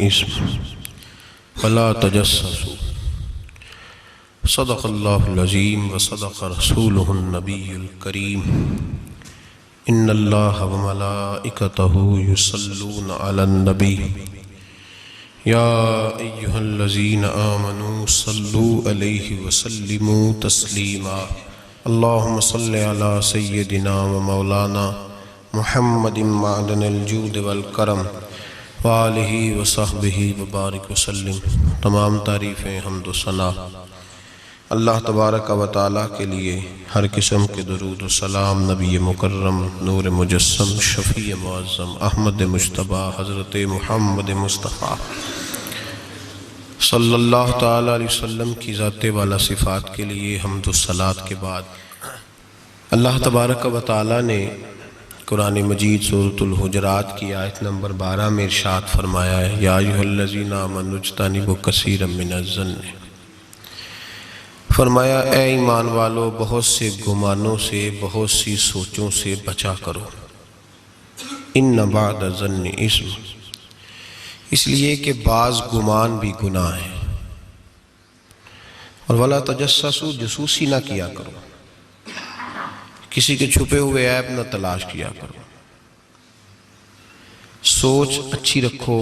اسم فلا تجسسوا صدق اللہ العظیم وصدق رسولہ النبی الکریم ان اللہ وملائکتہ یصلون علی النبی یا ایہا الذین آمنوا صلوا علیہ وسلموا تسلیما اللہم صل علی سیدنا و مولانا محمد معدن الجود والکرم وآلہ وصحبہ وبارک وسلم۔ تمام تعریفیں حمد و ثنا اللہ تبارک و تعالیٰ کے لیے، ہر قسم کے درود و سلام نبی مکرم نور مجسم شفیع معظم احمد مجتبیٰ حضرت محمد مصطفیٰ صلی اللہ تعالیٰ علیہ وسلم کی ذات والا صفات کے لیے حمد و صلات کے بعد اللہ تبارک و تعالیٰ نے قرآن مجید سورۃ الحجرات کی آیت نمبر 12 میں ارشاد فرمایا ہے، یا ایھا الذین آمنوا اجتنبوا کثیرا من الظن، فرمایا اے ایمان والو بہت سے گمانوں سے، بہت سی سوچوں سے بچا کرو، ان بعض الظن اسم، اس لیے کہ بعض گمان بھی گناہ ہے، اور ولا تجسسوا، جاسوسی نہ کیا کرو، کسی کے چھپے ہوئے عیب نہ تلاش کیا کرو، سوچ اچھی رکھو،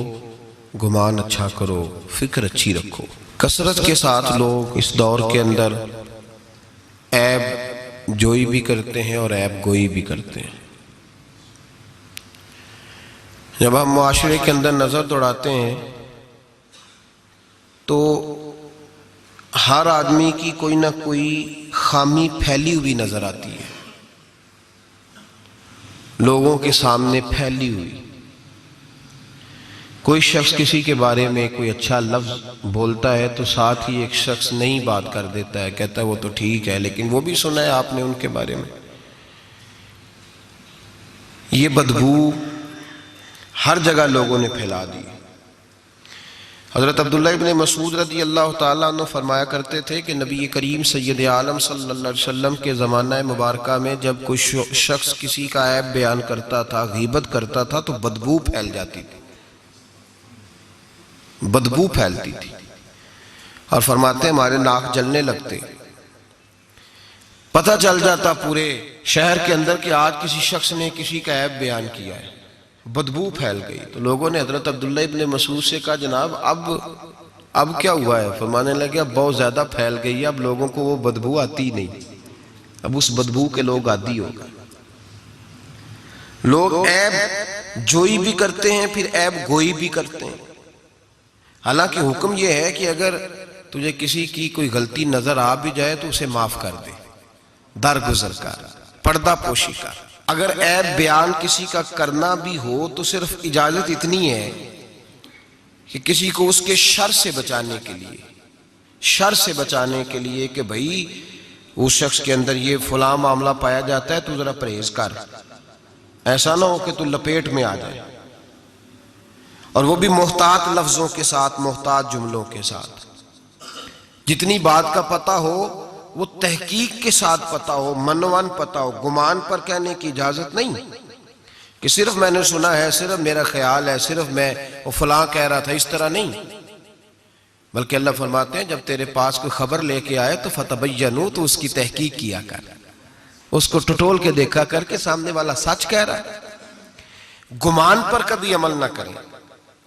گمان اچھا کرو، فکر اچھی رکھو۔ کثرت کے ساتھ لوگ اس دور کے اندر عیب جوئی بھی کرتے ہیں اور عیب گوئی بھی کرتے ہیں۔ جب ہم معاشرے کے اندر نظر دوڑاتے ہیں تو ہر آدمی کی کوئی نہ کوئی خامی پھیلی ہوئی نظر آتی ہے، لوگوں کے سامنے پھیلی ہوئی۔ کوئی شخص کسی کے بارے میں کوئی اچھا لفظ بولتا ہے تو ساتھ ہی ایک شخص نئی بات کر دیتا ہے، کہتا ہے وہ تو ٹھیک ہے لیکن وہ بھی سنا ہے آپ نے ان کے بارے میں۔ یہ بدبو ہر جگہ لوگوں نے پھیلا دی۔ حضرت عبداللہ ابن مسعود رضی اللہ تعالیٰ عنہ فرمایا کرتے تھے کہ نبی کریم سید عالم صلی اللہ علیہ وسلم کے زمانہ مبارکہ میں جب کوئی شخص کسی کا عیب بیان کرتا تھا، غیبت کرتا تھا تو بدبو پھیل جاتی تھی، بدبو پھیلتی تھی، اور فرماتے ہمارے ناک جلنے لگتے، پتہ چل جاتا پورے شہر کے اندر کہ آج کسی شخص نے کسی کا عیب بیان کیا ہے، بدبو پھیل گئی۔ تو لوگوں نے حضرت عبداللہ ابن مسعود سے کہا جناب اب کیا ہوا ہے؟ فرمانے لگے اب بہت زیادہ پھیل گئی ہے، اب لوگوں کو وہ بدبو آتی نہیں، اب اس بدبو کے لوگ عادی ہو گئے۔ لوگ عیب جوئی بھی کرتے ہیں، پھر عیب گوئی بھی کرتے ہیں۔ حالانکہ حکم یہ ہے کہ اگر تجھے کسی کی کوئی غلطی نظر آ بھی جائے تو اسے معاف کر دے، درگزر کر، پردہ پوشی کر۔ اگر عیب بیان کسی کا کرنا بھی ہو تو صرف اجازت اتنی ہے کہ کسی کو اس کے شر سے بچانے کے لیے کہ بھئی اس شخص کے اندر یہ فلاں معاملہ پایا جاتا ہے تو ذرا پرہیز کر، ایسا نہ ہو کہ تو لپیٹ میں آ جائے، اور وہ بھی محتاط لفظوں کے ساتھ، محتاط جملوں کے ساتھ۔ جتنی بات کا پتہ ہو وہ تحقیق کے ساتھ پتہ ہو، منوان پتہ ہو، گمان پر کہنے کی اجازت نہیں کہ صرف میں نے سنا ہے، صرف میرا خیال ہے، صرف میں وہ فلاں کہہ رہا تھا، اس طرح نہیں، بلکہ اللہ فرماتے ہیں جب تیرے پاس کوئی خبر لے کے آئے تو فتبینوا، تو اس کی تحقیق کیا کر، اس کو ٹٹول کے دیکھا کر کے سامنے والا سچ کہہ رہا ہے۔ گمان پر کبھی عمل نہ کریں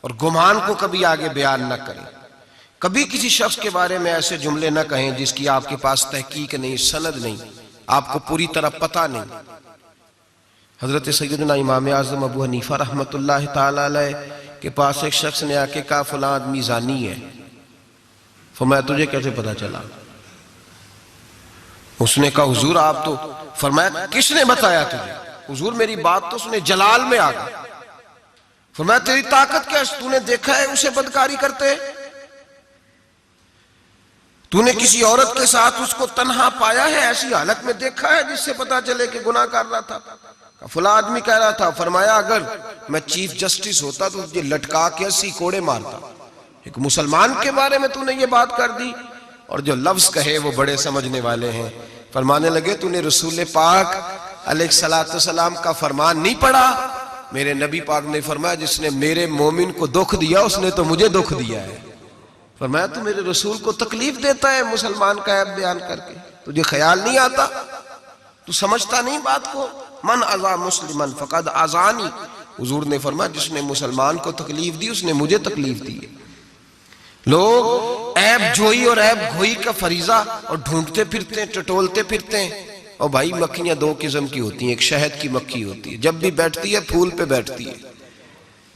اور گمان کو کبھی آگے بیان نہ کریں۔ کبھی کسی شخص کے بارے میں ایسے جملے نہ کہیں جس کی آپ کے پاس تحقیق نہیں، سند نہیں، آپ کو پوری طرح پتہ نہیں۔ حضرت سیدنا امام اعظم ابو حنیفہ رحمۃ اللہ تعالیٰ علیہ کے پاس ایک شخص نے آ کے کہا فلاں آدمی زانی ہے۔ فرمایا تجھے کیسے پتہ چلا؟ اس نے کہا حضور آپ تو، فرمایا کس نے بتایا تجھے؟ حضور میری بات تو سنے، جلال میں آ گیا۔ فرمایا تیری طاقت کیا ہے؟ تو نے دیکھا ہے اسے بدکاری کرتے؟ تو نے کسی عورت کے ساتھ اس کو تنہا پایا ہے، ایسی حالت میں دیکھا ہے جس سے پتا چلے کہ گناہ کر رہا تھا؟ فلاں آدمی کہہ رہا تھا۔ فرمایا اگر میں چیف جسٹس ہوتا تو یہ لٹکا کے 80 کوڑے مارتا۔ ایک مسلمان کے بارے میں تو نے یہ بات کر دی، اور جو لفظ کہے وہ بڑے سمجھنے والے ہیں۔ فرمانے لگے تو نے رسول پاک علیہ السلام کا فرمان نہیں پڑھا؟ میرے نبی پاک نے فرمایا جس نے میرے مومن کو دکھ دیا اس نے تو مجھے دکھ دیا ہے. فرمایا تو میرے رسول کو تکلیف دیتا ہے مسلمان کا عیب بیان کر کے, تجھے خیال نہیں آتا, تو سمجھتا نہیں بات کو. من اذا مسلمن فقد اذانی, حضور نے فرمایا جس نے مسلمان کو تکلیف دی اس نے مجھے تکلیف دی ہے. لوگ عیب جوئی اور عیب گھوئی کا فریضہ اور ڈھونڈتے پھرتے ہیں, ٹٹولتے پھرتے ہیں. اور بھائی مکھیاں دو قسم کی ہوتی ہیں, ایک شہد کی مکھی ہوتی ہے, جب بھی بیٹھتی ہے پھول پہ بیٹھتی ہے,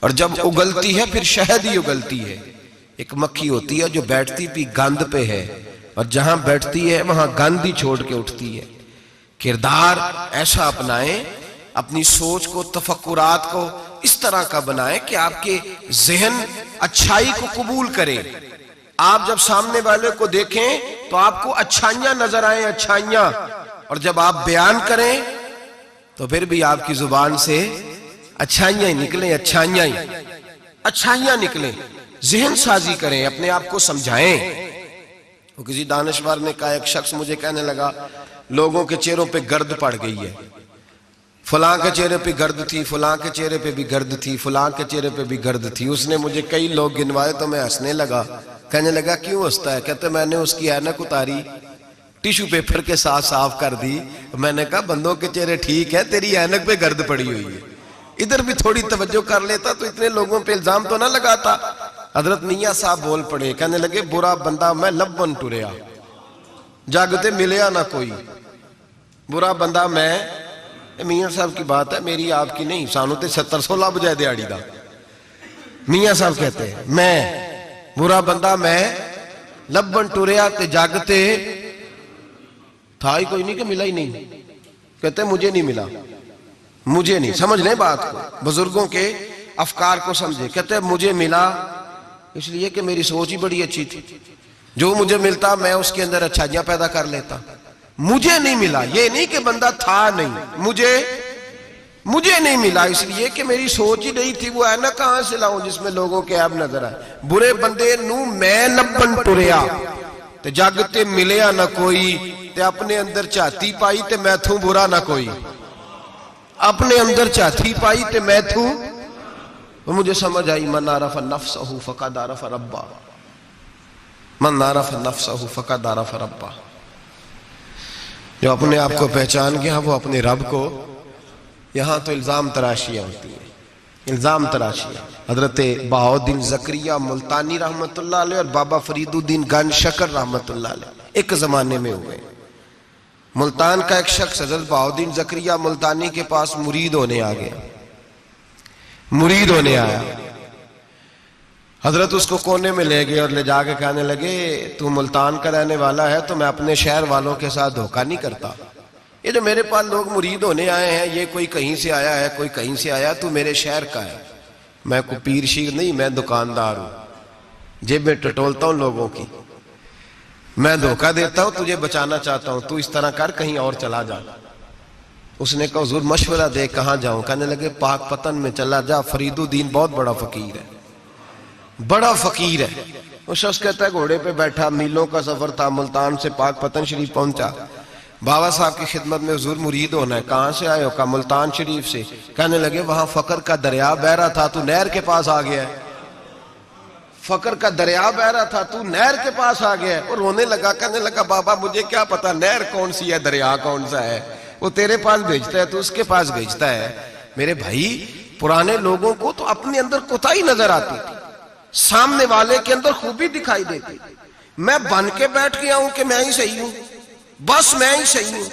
اور جب اگلتی ہے پھر شہد ہی اگلتی ہے. ایک مکھی ہوتی ہے جو بیٹھتی بھی گند پہ ہے, اور جہاں بیٹھتی ہے وہاں گند ہی چھوڑ کے اٹھتی ہے. کردار ایسا اپنائیں, اپنی سوچ کو, تفکرات کو اس طرح کا بنائیں کہ آپ کے ذہن اچھائی کو قبول کرے. آپ جب سامنے والے کو دیکھیں تو آپ کو اچھائیاں نظر آئیں, اچھائیاں, اور جب آپ بیان کریں تو پھر بھی آپ کی زبان سے اچھائیاں ہی نکلیں, اچھائیاں نکلیں. ذہن سازی کریں, اپنے آپ کو سمجھائیں. وہ کسی دانشور نے کہا, ایک شخص مجھے کہنے لگا لوگوں کے چہروں پہ گرد پڑ گئی ہے, فلاں کے چہرے پہ گرد تھی, فلاں کے چہرے پہ بھی گرد تھی, فلاں کے چہرے پہ بھی گرد تھی. اس نے مجھے کئی لوگ گنوائے تو میں ہنسنے لگا. کہنے لگا کیوں ہنستا ہے؟ کہتے میں نے اس کی اینک اتاری, ٹیشو پیپر کے ساتھ صاف کر دی. میں نے کہا بندوں کے چہرے ٹھیک ہے, تیری اینک پہ گرد پڑی ہوئی ہے, ادھر بھی تھوڑی توجہ کر لیتا تو اتنے لوگوں پہ الزام تو نہ لگاتا. حضرت میاں صاحب بول پڑے, کہنے لگے برا بندہ میں لبن ٹریا, جاگتے ملیا نہ کوئی. برا بندہ میں, میاں صاحب کی بات ہے میری آپ کی نہیں, سانو تے 70-16 بجائے دیاڑی دا. میاں صاحب کہتے ہیں میں برا بندہ میں لبن ٹریا تے جاگتے تھا ہی کوئی نہیں کہ ملا ہی نہیں. کہتے مجھے نہیں ملا, مجھے نہیں. سمجھ لیں بات کو, بزرگوں کے افکار کو سمجھے. کہتے مجھے ملا اس لیے کہ میری سوچ ہی بڑی اچھی تھی, جو مجھے ملتا میں اس کے اندر اچھائیاں پیدا کر لیتا. مجھے نہیں ملا, یہ نہیں کہ بندہ تھا نہیں, مجھے نہیں ملا اس لیے کہ میری سوچ ہی نہیں تھی. وہ ہے نا کہاں سے لاؤں جس میں لوگوں کے عیب نظر آئے. برے بندے نو میں لبن ٹریا تے جاگتے ملیا نہ کوئی, تے اپنے اندر چاہتی پائی تے میں تھوں برا نہ کوئی. اپنے اندر چاہتی پائی تے میں تھوں. مجھے سمجھ آئی من عرف نفسہ فقد عرف ربہ, من عرف نفسہ فقد عرف ربہ. جو اپنے آپ کو پہچان گیا وہ اپنے رب کو. یہاں تو الزام تراشیاں ہوتی ہیں, الزام تراشیاں. حضرت بہاؤالدین زکریا ملتانی رحمت اللہ علیہ اور بابا فرید الدین گنج شکر رحمت اللہ علیہ ایک زمانے میں ہوئے. ملتان کا ایک شخص حضرت بہاؤالدین زکریا ملتانی کے پاس مرید ہونے آ گیا, مرید ہونے آیا. حضرت اس کو کونے میں لے گئے اور لے جا کے کہنے لگے تو ملتان کا رہنے والا ہے تو میں اپنے شہر والوں کے ساتھ دھوکہ نہیں کرتا. یہ جو میرے پاس لوگ مرید ہونے آئے ہیں یہ کوئی کہیں سے آیا ہے, کوئی کہیں سے آیا, تو میرے شہر کا ہے. میں کوئی پیر شیر نہیں, میں دکاندار ہوں, جیب میں ٹٹولتا ہوں لوگوں کی, میں دھوکہ دیتا ہوں, تجھے بچانا چاہتا ہوں, تو اس طرح کر کہیں اور چلا جا. اس نے کہا حضور مشورہ دے کہاں جاؤں؟ کہنے لگے پاک پتن میں چلا جا, فرید الدین بہت بڑا فقیر ہے, بڑا فقیر ہے. وہ شخص کہتا ہے گھوڑے پہ بیٹھا, میلوں کا سفر تھا, ملتان سے پاک پتن شریف پہنچا. بابا صاحب کی خدمت میں حضور مرید ہونا ہے. کہاں سے آئے ہو؟ کہا ملتان شریف سے. کہنے لگے وہاں فقر کا دریا بہ رہا تھا, تو نہر کے پاس آ گیا ہے. فقر کا دریا بہ رہا تھا, تو نہر کے پاس آ گیا ہے. اور رونے لگا, کہنے لگا بابا مجھے کیا پتا نہر کون سی ہے, دریا کون سا ہے, وہ تیرے پاس بھیجتا ہے تو اس کے پاس بھیجتا ہے. میرے بھائی پرانے لوگوں کو تو اپنے اندر کوتاہی نظر آتی تھی, سامنے والے کے اندر خوبی دکھائی دیتی. میں بن کے بیٹھ گیا ہوں کہ میں ہی صحیح ہوں, بس میں ہی صحیح ہوں.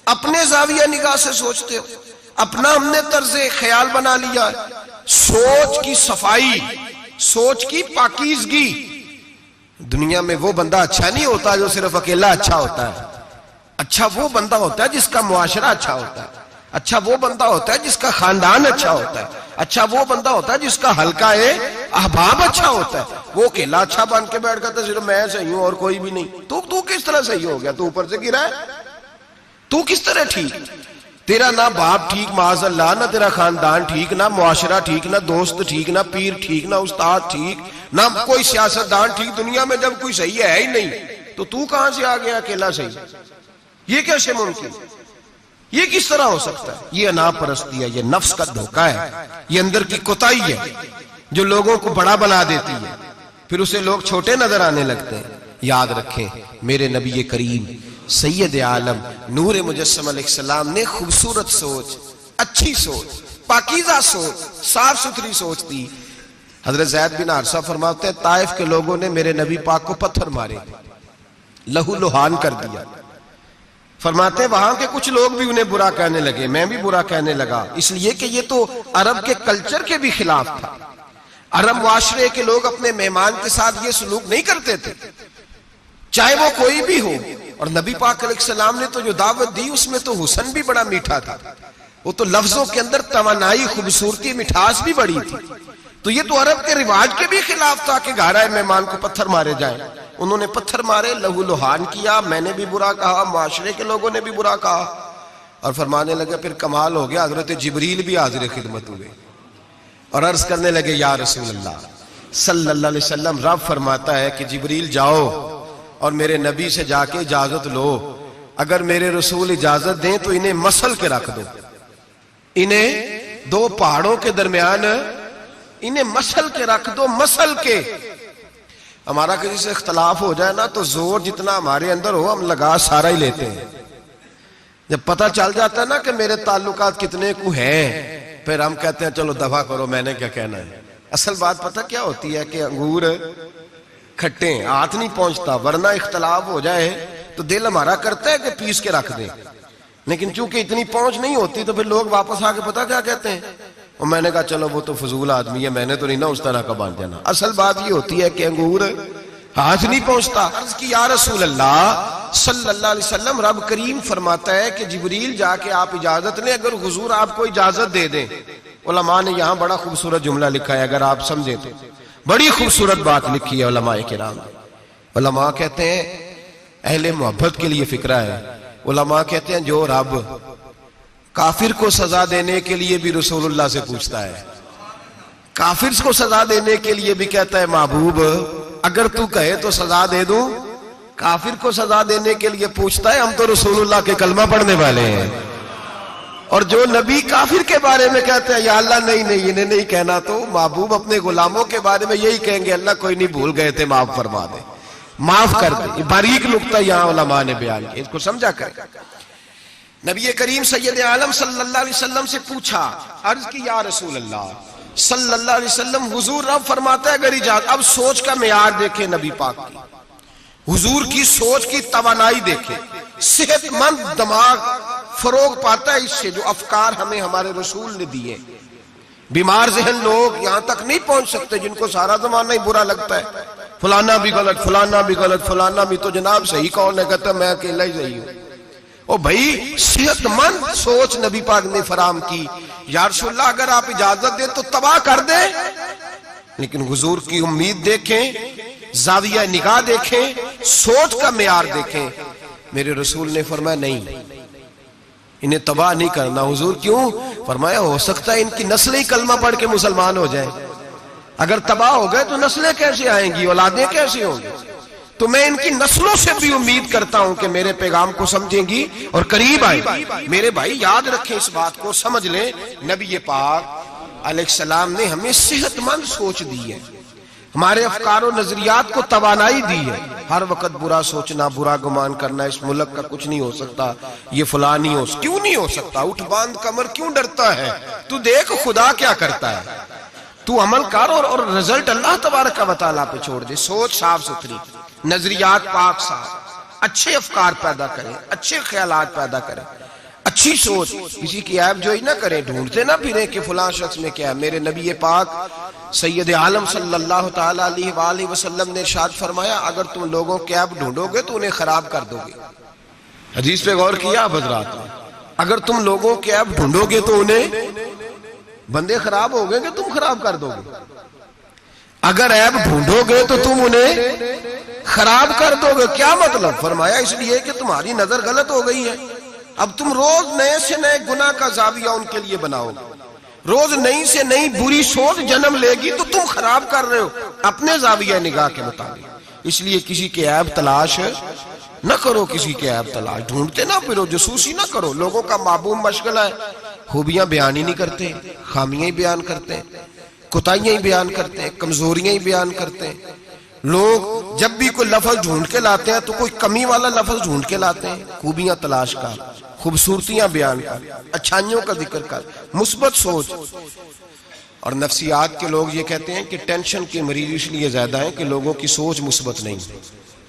اپنے زاویہ نگاہ سے سوچتے ہو, اپنا ہم نے طرز خیال بنا لیا. سوچ کی صفائی, سوچ کی پاکیزگی. دنیا میں وہ بندہ اچھا نہیں ہوتا جو صرف اکیلا اچھا ہوتا ہے. اچھا وہ بندہ ہوتا ہے جس کا معاشرہ اچھا ہوتا ہے. اچھا وہ بندہ ہوتا ہے جس کا خاندان اچھا ہوتا ہے. اچھا وہ بندہ ہوتا ہے جس کا حلقہ احباب اچھا ہوتا ہے. وہ اکیلا اچھا بن کے بیٹھ گیا تھا صرف میں صحیح ہوں اور کوئی بھی نہیں. تو کس طرح صحیح ہو گیا؟ تو اوپر سے گرا ہے. تو کس طرح ٹھیک؟ تیرا نہ باپ ٹھیک معاذ اللہ, نہ تیرا خاندان ٹھیک, نہ معاشرہ ٹھیک, نہ دوست ٹھیک, نہ پیر ٹھیک, نہ استاد ٹھیک, نہ کوئی سیاستدان ٹھیک. دنیا میں جب کوئی صحیح ہے ہی نہیں تو کہاں سے آ گیا اکیلا صحیح؟ یہ کیسے ممکن؟ یہ کس طرح ہو سکتا ہے؟ یہ انا پرستی ہے، یہ نفس کا دھوکہ ہے، یہ اندر کی کوتاہی ہے جو لوگوں کو بڑا بنا دیتی ہے، پھر اسے لوگ چھوٹے نظر آنے لگتے ہیں۔ یاد رکھیں میرے نبی کریم سید عالم نور مجسم علیہ السلام نے خوبصورت سوچ، اچھی سوچ، پاکیزہ سوچ، صاف ستھری سوچ دی۔ حضرت زید بن حارثہ فرماتے ہیں طائف کے لوگوں نے میرے نبی پاک کو پتھر مارے، لہو لہان کر دیا۔ فرماتے ہیں وہاں کے کچھ لوگ بھی انہیں برا کہنے لگے، میں بھی برا کہنے لگا، اس لیے کہ یہ تو عرب کے کلچر کے بھی خلاف تھا۔ عرب معاشرے کے لوگ اپنے مہمان کے ساتھ یہ سلوک نہیں کرتے تھے، چاہے وہ کوئی بھی ہو۔ اور نبی پاک علیہ السلام نے تو جو دعوت دی اس میں تو حسن بھی بڑا میٹھا تھا، وہ تو لفظوں کے اندر توانائی، خوبصورتی، مٹھاس بھی بڑی تھی۔ تو یہ تو عرب کے رواج کے بھی خلاف تھا کہ گھر آئے مہمان کو پتھر مارے جائیں۔ انہوں نے پتھر مارے، لہو لہان کیا، میں نے بھی برا کہا، معاشرے کے لوگوں نے بھی برا کہا، اور فرمانے لگے پھر کمال ہو گیا، حضرت جبریل بھی حاضر خدمت ہوئے اور عرض کرنے لگے یا رسول اللہ صلی اللہ علیہ وسلم، رب فرماتا ہے کہ جبریل جاؤ اور میرے نبی سے جا کے اجازت لو، اگر میرے رسول اجازت دیں تو انہیں مسل کے رکھ دو، انہیں دو پہاڑوں کے درمیان انہیں مسل کے رکھ دو، مسل کے۔ ہمارا کسی سے اختلاف ہو جائے نا تو زور جتنا ہمارے اندر ہو ہم لگا سارا ہی لیتے ہیں، جب پتہ چل جاتا ہے نا کہ میرے تعلقات کتنے کو ہیں پھر ہم کہتے ہیں چلو دفع کرو، میں نے کیا کہنا ہے۔ اصل بات پتہ کیا ہوتی ہے کہ انگور کھٹے ہیں، ہاتھ نہیں پہنچتا، ورنہ اختلاف ہو جائے تو دل ہمارا کرتا ہے کہ پیس کے رکھ دیں، لیکن چونکہ اتنی پہنچ نہیں ہوتی تو پھر لوگ واپس آ کے پتہ کیا کہتے ہیں، اور میں نے کہا چلو وہ تو فضول آدمی ہے، میں نے تو نہیں نا اس طرح کا باندھ جانا۔ اصل بات یہ ہوتی ہے کہ انگور ہاتھ نہیں پہنچتا۔ عرض کی یا رسول اللہ صلی اللہ علیہ وسلم، رب کریم فرماتا ہے کہ جبریل جا کے آپ اجازت لیں، اگر حضور آپ کو اجازت دے دیں۔ علماء نے یہاں بڑا خوبصورت جملہ لکھا ہے، اگر آپ سمجھیں تو بڑی خوبصورت بات لکھی ہے علماء کرام۔ علماء کہتے ہیں اہل محبت کے لیے فکرہ ہے، علماء کہتے ہیں جو رب کافر کو سزا دینے کے لیے بھی رسول اللہ سے پوچھتا ہے، کافر کو سزا دینے کے لیے بھی کہتا ہے محبوب اگر تو کہے تو سزا دے دوں، کافر کو سزا دینے کے لیے پوچھتا ہے۔ ہم تو رسول اللہ کے کلمہ پڑھنے والے ہیں، اور جو نبی کافر کے بارے میں کہتے ہیں یا اللہ نہیں انہیں نہیں کہنا، تو محبوب اپنے غلاموں کے بارے میں یہی کہیں گے اللہ کوئی نہیں، بھول گئے تھے، معاف فرما دے، معاف کر دے۔ باریک نقطہ یہاں علماء نے بیان کیا، اس کو سمجھا کریں۔ نبی کریم سید عالم صلی اللہ علیہ وسلم سے پوچھا، عرض کی یا رسول اللہ صلی اللہ علیہ وسلم، حضور رب فرماتا ہے اگر اجازت۔ اب سوچ کا معیار دیکھیں نبی پاک کی، حضور کی سوچ کی توانائی دیکھیں، صحت مند دماغ فروغ پاتا ہے اس سے جو افکار ہمیں ہمارے رسول نے دیے۔ بیمار ذہن لوگ یہاں تک نہیں پہنچ سکتے جن کو سارا زمانہ ہی برا لگتا ہے، فلانا بھی غلط، فلانا بھی غلط، فلانا بھی، تو جناب صحیح کون ہے؟ کہتا ہے میں اکیلا ہی صحیح ہوں۔ او بھائی صحت مند سوچ نبی پاک نے فراہم کی، یا رسول اللہ اگر آپ اجازت دیں تو تباہ کر دیں، لیکن حضور کی امید دیکھیں، زاویہ نگاہ دیکھیں، سوچ کا معیار دیکھیں۔ میرے رسول نے فرمایا نہیں، انہیں تباہ نہیں کرنا۔ حضور کیوں؟ فرمایا ہو سکتا ہے ان کی نسلیں کلمہ پڑھ کے مسلمان ہو جائیں، اگر تباہ ہو گئے تو نسلیں کیسے آئیں گی، اولادیں کیسے ہوں گی؟ تو میں ان کی نسلوں سے بھی امید کرتا ہوں کہ میرے پیغام کو سمجھیں گی اور قریب آئیں گی۔ میرے بھائی یاد رکھیں اس بات کو، سمجھ لیں نبی پاک علیہ السلام نے ہمیں صحت مند سوچ دی ہے، ہمارے افکار و نظریات کو توانائی دی ہے۔ ہر وقت برا سوچنا، برا گمان کرنا، اس ملک کا کچھ نہیں ہو سکتا، یہ فلاں نہیں ہو سکتا، کیوں نہیں ہو سکتا؟ اٹھ باندھ کمر کیوں ڈرتا ہے؟ تو دیکھ خدا کیا کرتا ہے، تو عمل کر اور رزلٹ اللہ تبارک و تعالیٰ پہ چھوڑ دے۔ سوچ صاف ستھری، نظریات پاک صاف، اچھے افکار پیدا کریں، اچھے خیالات پیدا کریں، اچھی سوچ، کسی کی عیب جوئی نہ کریں، ڈھونڈتے نہ پھریں کہ فلاں شخص میں کیا ہے۔ میرے نبی پاک سید عالم صلی اللہ تعالیٰ علیہ وآلہ وسلم نے ارشاد فرمایا اگر تم لوگوں کے عیب ڈھونڈو گے تو انہیں خراب کر دو گے۔ حدیث پہ غور کیا آپ حضرات نے؟ اگر تم لوگوں کے عیب ڈھونڈو گے تو انہیں، بندے خراب ہو گئے کہ تم خراب کر دو گے؟ اگر عیب ڈھونڈو گے تو تم انہیں خراب کر دو گے۔ کیا مطلب؟ فرمایا اس لیے کہ تمہاری نظر غلط ہو گئی ہے، اب تم روز نئے سے نئے گناہ کا زاویہ ان کے لیے بناؤ گے، روز نئی سے نئی بری سوچ جنم لے گی تو تم خراب کر رہے ہو اپنے زاویہ نگاہ کے مطابق۔ اس لیے کسی کے عیب تلاش نہ کرو کسی کے عیب تلاش، ڈھونڈتے نہ پھرو، جاسوسی نہ کرو. لوگوں کا معبوم مشغلہ ہے، خوبیاں بیان ہی نہیں کرتے، خامیاں ہی بیان کرتے ہیں، کوتاہیاں ہی بیان کرتے ہیں، کمزوریاں ہی بیان کرتے ہیں. لوگ جب بھی کوئی لفظ ڈھونڈ کے لاتے ہیں تو کوئی کمی والا لفظ ڈھونڈ کے لاتے ہیں. خوبیاں تلاش کر، خوبصورتیاں بیان کر، اچھائیوں کا ذکر کر، مثبت سوچ. اور نفسیات کے لوگ یہ کہتے ہیں کہ ٹینشن کے مریض اس لیے زیادہ ہیں کہ لوگوں کی سوچ مثبت نہیں،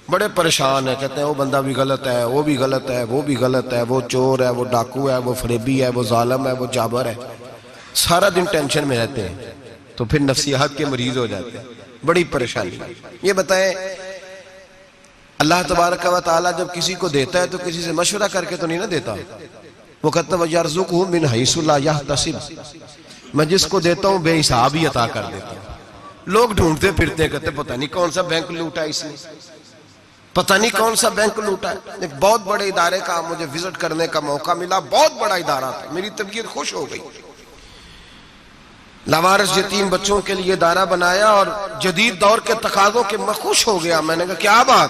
بڑے پریشان ہیں، کہتے ہیں وہ بندہ بھی غلط ہے، وہ بھی غلط ہے، وہ بھی غلط ہے، وہ چور ہے، وہ ڈاکو ہے، وہ فریبی ہے، وہ ظالم ہے، وہ جابر ہے. سارا دن ٹینشن میں رہتے ہیں تو پھر نفسیات کے مریض ہو جاتے ہیں. بڑی پریشانی. یہ بتائیں اللہ تبارک و تعالیٰ جب کسی کو دیتا ہے تو کسی سے مشورہ کر کے تو نہیں نہ دیتا. وہ کہتا ہے وَيَرْزُقْهُ مِنْ حَيْثُ لَا يَحْتَسِبُ، میں جس کو دیتا ہوں بے حساب ہی عطا کر دیتا ہوں. لوگ ڈھونڈتے پھرتے ہیں، کہتے پتہ نہیں کون سا بینک لوٹا ہے اس نے، پتہ نہیں کون سا بینک لوٹا ہے. ایک بہت بڑے ادارے کا مجھے وزٹ کرنے کا موقع ملا، بہت بڑا ادارہ تھا، میری طبیعت خوش ہو گئی. لاوارث یتیم بچوں کے لیے ادارہ بنایا اور جدید دور کے تقاضوں کے میں خوش ہو گیا. میں نے کہا کیا بات.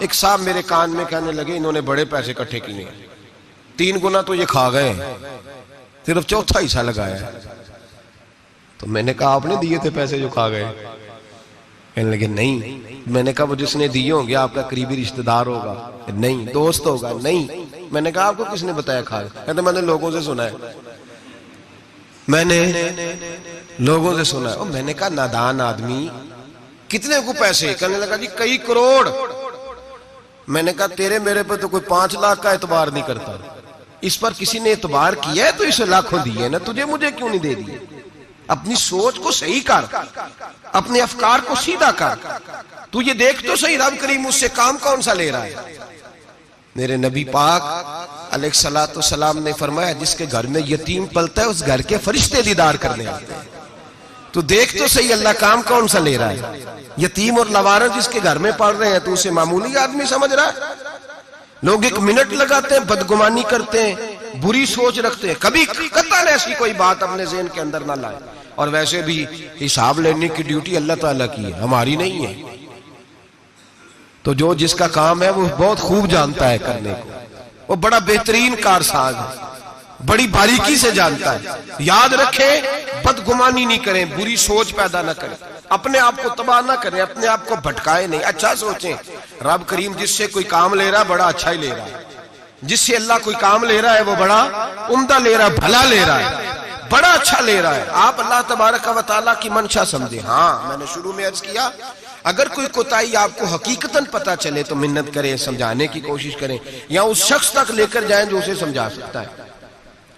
ایک صاحب میرے کان میں کہنے لگے انہوں نے بڑے پیسے اکٹھے کیے، 3 گنا تو یہ کھا گئے، صرف چوتھا حصہ لگایا. تو میں نے کہا آپ نے دیے تھے پیسے جو کھا گئے؟ کہنے لگے نہیں. میں نے کہا وہ جس نے دیے ہوں گے آپ کا قریبی رشتہ دار ہوگا؟ نہیں. دوست ہوگا؟ نہیں. میں نے کہا آپ کو کس نے بتایا کھا گئے؟ کہتے میں نے لوگوں سے سنا ہے، میں نے لوگوں سے سنا ہے. میں نے کہا نادان آدمی کتنے کو پیسے؟ کہنے لگا جی کئی کروڑ. میں نے کہا تیرے میرے پہ تو کوئی 5 لاکھ کا اعتبار نہیں کرتا، اس پر کسی نے اعتبار کیا ہے تو اسے لاکھوں دیے نا، تجھے مجھے کیوں نہیں دے دیے؟ اپنی سوچ کو صحیح کر، اپنے افکار کو سیدھا کر. تو یہ دیکھ تو صحیح رب کریم اس سے کام کون سا لے رہا ہے. میرے نبی پاک علیہ السلام نے فرمایا جس کے گھر میں یتیم پلتا ہے اس گھر کے فرشتے دیدار کرنے آتے ہیں. تو دیکھ تو صحیح اللہ کام کون سا لے رہا ہے. یتیم اور لوارث جس کے گھر میں پڑھ رہے ہیں تو اسے معمولی آدمی سمجھ رہا ہے. لوگ 1 منٹ لگاتے ہیں، بدگمانی کرتے ہیں، بری سوچ رکھتے ہیں، کبھی قطعاً ایسی کوئی بات اپنے ذہن کے اندر نہ لائے. اور ویسے بھی حساب لینے کی ڈیوٹی اللہ تعالیٰ کی ہے، ہماری نہیں ہے. تو جو جس کا کام ہے وہ بہت خوب جانتا ہے کرنے کو، وہ بڑا بہترین کارساز ہے، بڑی باریکی سے جانتا ہے. یاد رکھیں بدگمانی نہیں کریں، بری سوچ پیدا نہ کریں، اپنے آپ کو تباہ نہ کریں، اپنے آپ کو بھٹکائے نہیں. اچھا سوچیں رب کریم جس سے کوئی کام لے رہا ہے بڑا اچھا ہی لے رہا ہے. جس سے اللہ کوئی کام لے رہا ہے وہ بڑا عمدہ لے رہا ہے، بھلا لے رہا ہے، بڑا اچھا لے رہا ہے. آپ اللہ تبارک و تعالیٰ کی منشا سمجھیں. ہاں میں نے شروع میں عرض کیا اگر کوئی کوتاہی آپ کو حقیقتاً پتہ چلے تو منت کریں، سمجھانے کی کوشش کریں، یا اس شخص تک لے کر جائیں جو اسے سمجھا سکتا ہے.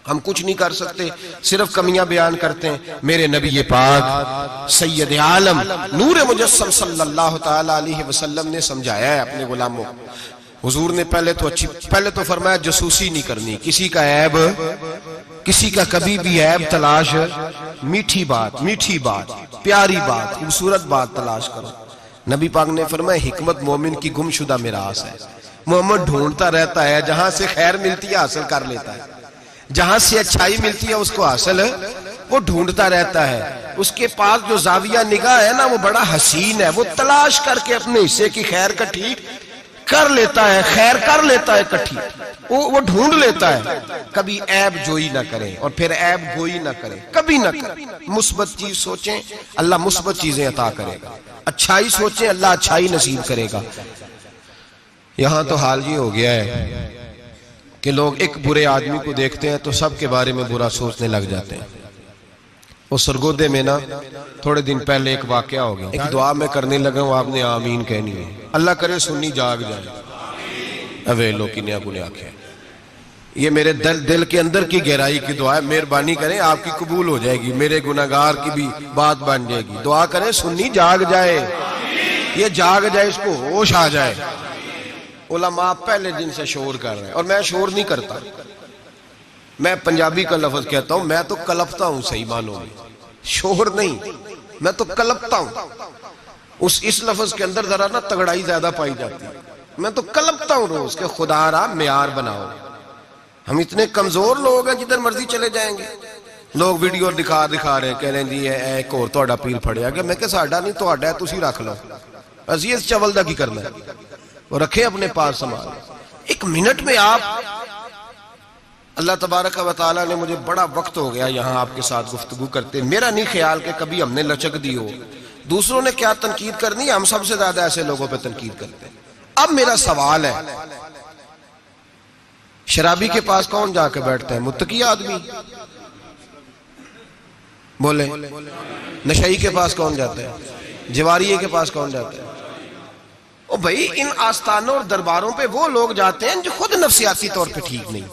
ہم کچھ نہیں کر سکتے، صرف کمیاں بیان کرتے ہیں. میرے نبی پاک سید عالم نور مجسم صلی اللہ تعالی علیہ وسلم نے سمجھایا ہے اپنے غلاموں. حضور نے پہلے تو فرمایا جاسوسی نہیں کرنی، کسی کا عیب، کسی کا کبھی بھی عیب تلاش، میٹھی بات، پیاری بات، خوبصورت بات تلاش کرو. نبی پاک نے فرمایا حکمت مومن کی گم شدہ میراث ہے. محمد ڈھونڈتا رہتا ہے، جہاں سے خیر ملتی ہے حاصل کر لیتا ہے، جہاں سے اچھائی ملتی ہے اس کو حاصل وہ ڈھونڈتا رہتا ہے. اس کے پاس جو زاویہ نگاہ ہے نا وہ بڑا حسین ہے، وہ تلاش کر کے اپنے حصے کی خیر کٹھی کر لیتا ہے، خیر کر لیتا ہے کٹھی، وہ ڈھونڈ لیتا ہے. کبھی عیب جوئی نہ کریں اور پھر عیب گوئی نہ کریں، کبھی نہ کریں. مثبت چیز سوچیں اللہ مثبت چیزیں عطا کرے گا، اچھائی سوچیں اللہ اچھائی نصیب کرے گا. یہاں تو حال یہ ہو گیا ہے کہ لوگ ایک برے آدمی کو دیکھتے ہیں تو سب کے بارے میں برا سوچنے لگ جاتے ہیں. وہ سرگودے میں نا تھوڑے دن پہلے ایک واقعہ ہو گیا، ایک دعا میں کرنے لگا ہوں، آپ نے آمین کہنی ہے. اللہ کرے سنی جاگ جائے. اویلو کی نیا گنے آکھے یہ میرے دل کے اندر کی گہرائی کی دعا ہے. مہربانی کریں آپ کی قبول ہو جائے گی، میرے گناہگار کی بھی بات بن جائے گی. دعا کریں سنی جاگ جائے، یہ جاگ جائے، اس کو ہوش آ جائے. علماء پہلے دن سے شور کر رہے ہیں اور میں شور نہیں کرتا. میں پنجابی کا لفظ کہتا ہوں، میں تو کلپتا ہوں. صحیح معنوں میں شور نہیں، میں تو کلپتا ہوں. اس لفظ کے اندر ذرا نا تگڑائی زیادہ پائی جاتی ہے. میں تو کلپتا ہوں روز کہ خدا را معیار بناؤ. ہم اتنے کمزور لوگ ہیں جدھر مرضی چلے جائیں گے. لوگ ویڈیو دکھا رہے ہیں، کہہ رہے ہیں جی ایک اور تہاڈا پیر پھڑیا گیا. میں کہ ساڈا نہیں تہاڈا ہے، تسی رکھ لو، اسی اس چول دا کی کرنا ہے. وہ رکھے اپنے پاس سنبھال. ایک منٹ میں آپ, اللہ تبارک و تعالیٰ نے مجھے بڑا وقت ہو گیا یہاں آپ کے ساتھ گفتگو کرتے, میرا نہیں خیال کہ کبھی ہم نے لچک دی ہو. دوسروں نے کیا تنقید کرنی ہے, ہم سب سے زیادہ ایسے لوگوں پہ تنقید کرتے ہیں. اب میرا سوال ہے, شرابی کے پاس کون جا کے بیٹھتا ہے؟ متقی آدمی. بولے. نشئی کے پاس کون جاتا ہے؟ جواریے کے پاس کون جاتا ہے؟ او بھائی, ان آستانوں اور درباروں پہ وہ لوگ جاتے ہیں جو خود نفسیاتی طور پہ ٹھیک نہیں,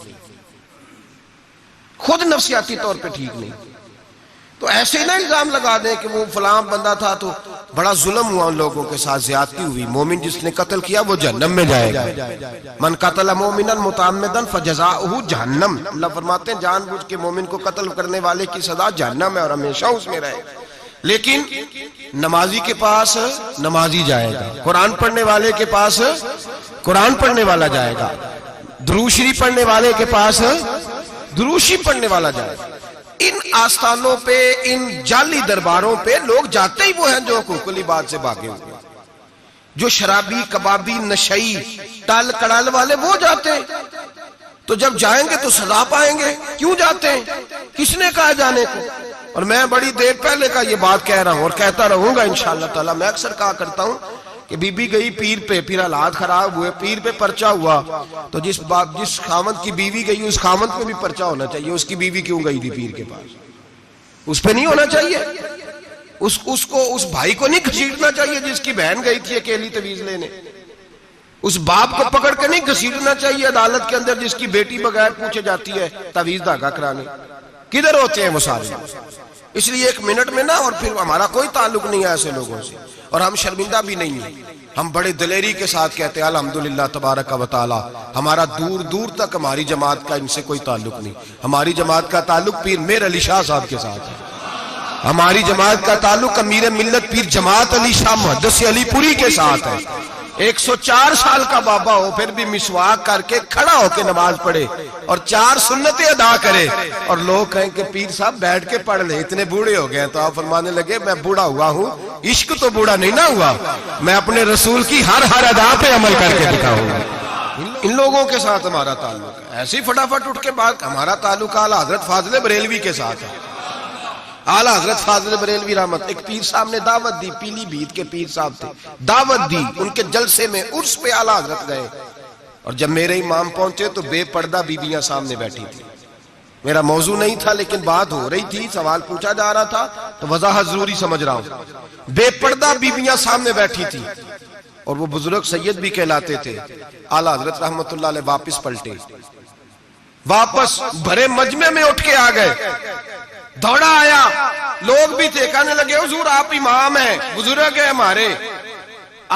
خود نفسیاتی طور پہ ٹھیک نہیں. تو ایسے نہ الزام لگا دیں کہ وہ فلاں بندہ تھا تو بڑا ظلم ہوا ان لوگوں کے ساتھ, زیادتی ہوئی. مومن جس نے قتل کیا وہ جہنم میں جائے گا. من قتل مومنا متعمدا فجزاؤہ جہنم. اللہ فرماتے ہیں جان بوجھ کے مومن کو قتل کرنے والے کی سزا جہنم ہے اور ہمیشہ اس میں رہے گا. لیکن نمازی کے پاس نمازی جائے گا, قرآن پڑھنے والے کے پاس قرآن پڑھنے والا جائے گا, درود شریف پڑھنے والے کے پاس درود شریف پڑھنے والا جائے گا. ان آستانوں پہ, ان جعلی درباروں پہ لوگ جاتے ہی وہ ہیں جو حقوق العباد سے بھاگے ہوئے, جو شرابی, کبابی, نشئی, ٹال کڑال والے وہ جاتے ہیں. تو جب جائیں گے تو سزا پائیں گے. کیوں جاتے ہیں؟ کس نے کہا جانے کو؟ اور میں بڑی دیر پہلے کا یہ بات کہہ رہا ہوں اور کہتا رہوں گا انشاءاللہ تعالی. میں اکثر کہا کرتا ہوں کہ بی بی گئی پیر پہ, پھر حالات خراب ہوئے, پیر پہ پرچہ ہوا, تو جس خاوند کی بیوی گئی اس خاوند پہ بھی پرچہ ہونا چاہیے. اس کی بیوی کیوں گئی تھی پیر کے پاس؟ اس پہ نہیں ہونا چاہیے. اس بھائی کو نہیں گھسیٹنا چاہیے جس کی بہن گئی تھی اکیلی تویز لینے. اس باپ کو پکڑ کے نہیں گھسیٹنا چاہیے عدالت کے اندر جس کی بیٹی بغیر پوچھے جاتی ہے تویز دھاگا کرانے. کدھر ہوتے ہیں وہ سارے؟ اس لیے ایک منٹ میں نہ, اور پھر ہمارا کوئی تعلق نہیں ہے ایسے لوگوں سے, اور ہم شرمندہ بھی نہیں ہیں. ہم بڑے دلیری کے ساتھ کہتے ہیں الحمدللہ تبارک و تعالی ہمارا دور دور تک ہماری جماعت کا ان سے کوئی تعلق نہیں. ہماری جماعت کا تعلق پیر میر علی شاہ صاحب کے ساتھ ہے. ہماری جماعت کا تعلق امیر ملت پیر جماعت علی شاہ محدث علی پوری کے ساتھ ہے. 104 سال کا بابا ہو پھر بھی مسواک کر کے کھڑا ہو کے نماز پڑھے اور 4 سنتیں ادا کرے, اور لوگ کہیں کہ پیر صاحب بیٹھ کے پڑھ لے, اتنے بوڑھے ہو گئے. تو آپ فرمانے لگے میں بوڑھا ہوا ہوں, عشق تو بوڑھا نہیں نہ ہوا, میں اپنے رسول کی ہر ادا پہ عمل کر کے دکھاؤں گا. ان لوگوں کے ساتھ ہمارا تعلق ہے. ایسے ہی فٹافٹ اٹھ کے بات, ہمارا تعلق اعلیٰ حضرت فاضل بریلوی کے ساتھ ہے. اعلیٰ حضرت فاضل بریلوی رحمت, ایک پیر صاحب نے دعوت دی, پیلی بھیت کے پیر صاحب تھے, دعوت دی ان کے جلسے میں, عرس پہ اعلیٰ حضرت گئے, اور جب میرے امام پہنچے تو بے پردہ بیویاں سامنے بیٹھی تھی. میرا موضوع نہیں تھا لیکن بات ہو رہی تھی, سوال پوچھا جا رہا تھا تو وضاحت ضروری سمجھ رہا ہوں. بے پردہ بیویاں سامنے بیٹھی تھی, اور وہ بزرگ سید بھی کہلاتے تھے. اعلیٰ حضرت رحمت اللہ علیہ واپس پلٹے, واپس بھرے مجمع میں اٹھ کے آ گئے, دوڑا آیا. لوگ بھی تھے, کہنے لگے حضور آپ امام ہیں, بزرگ ہیں ہمارے,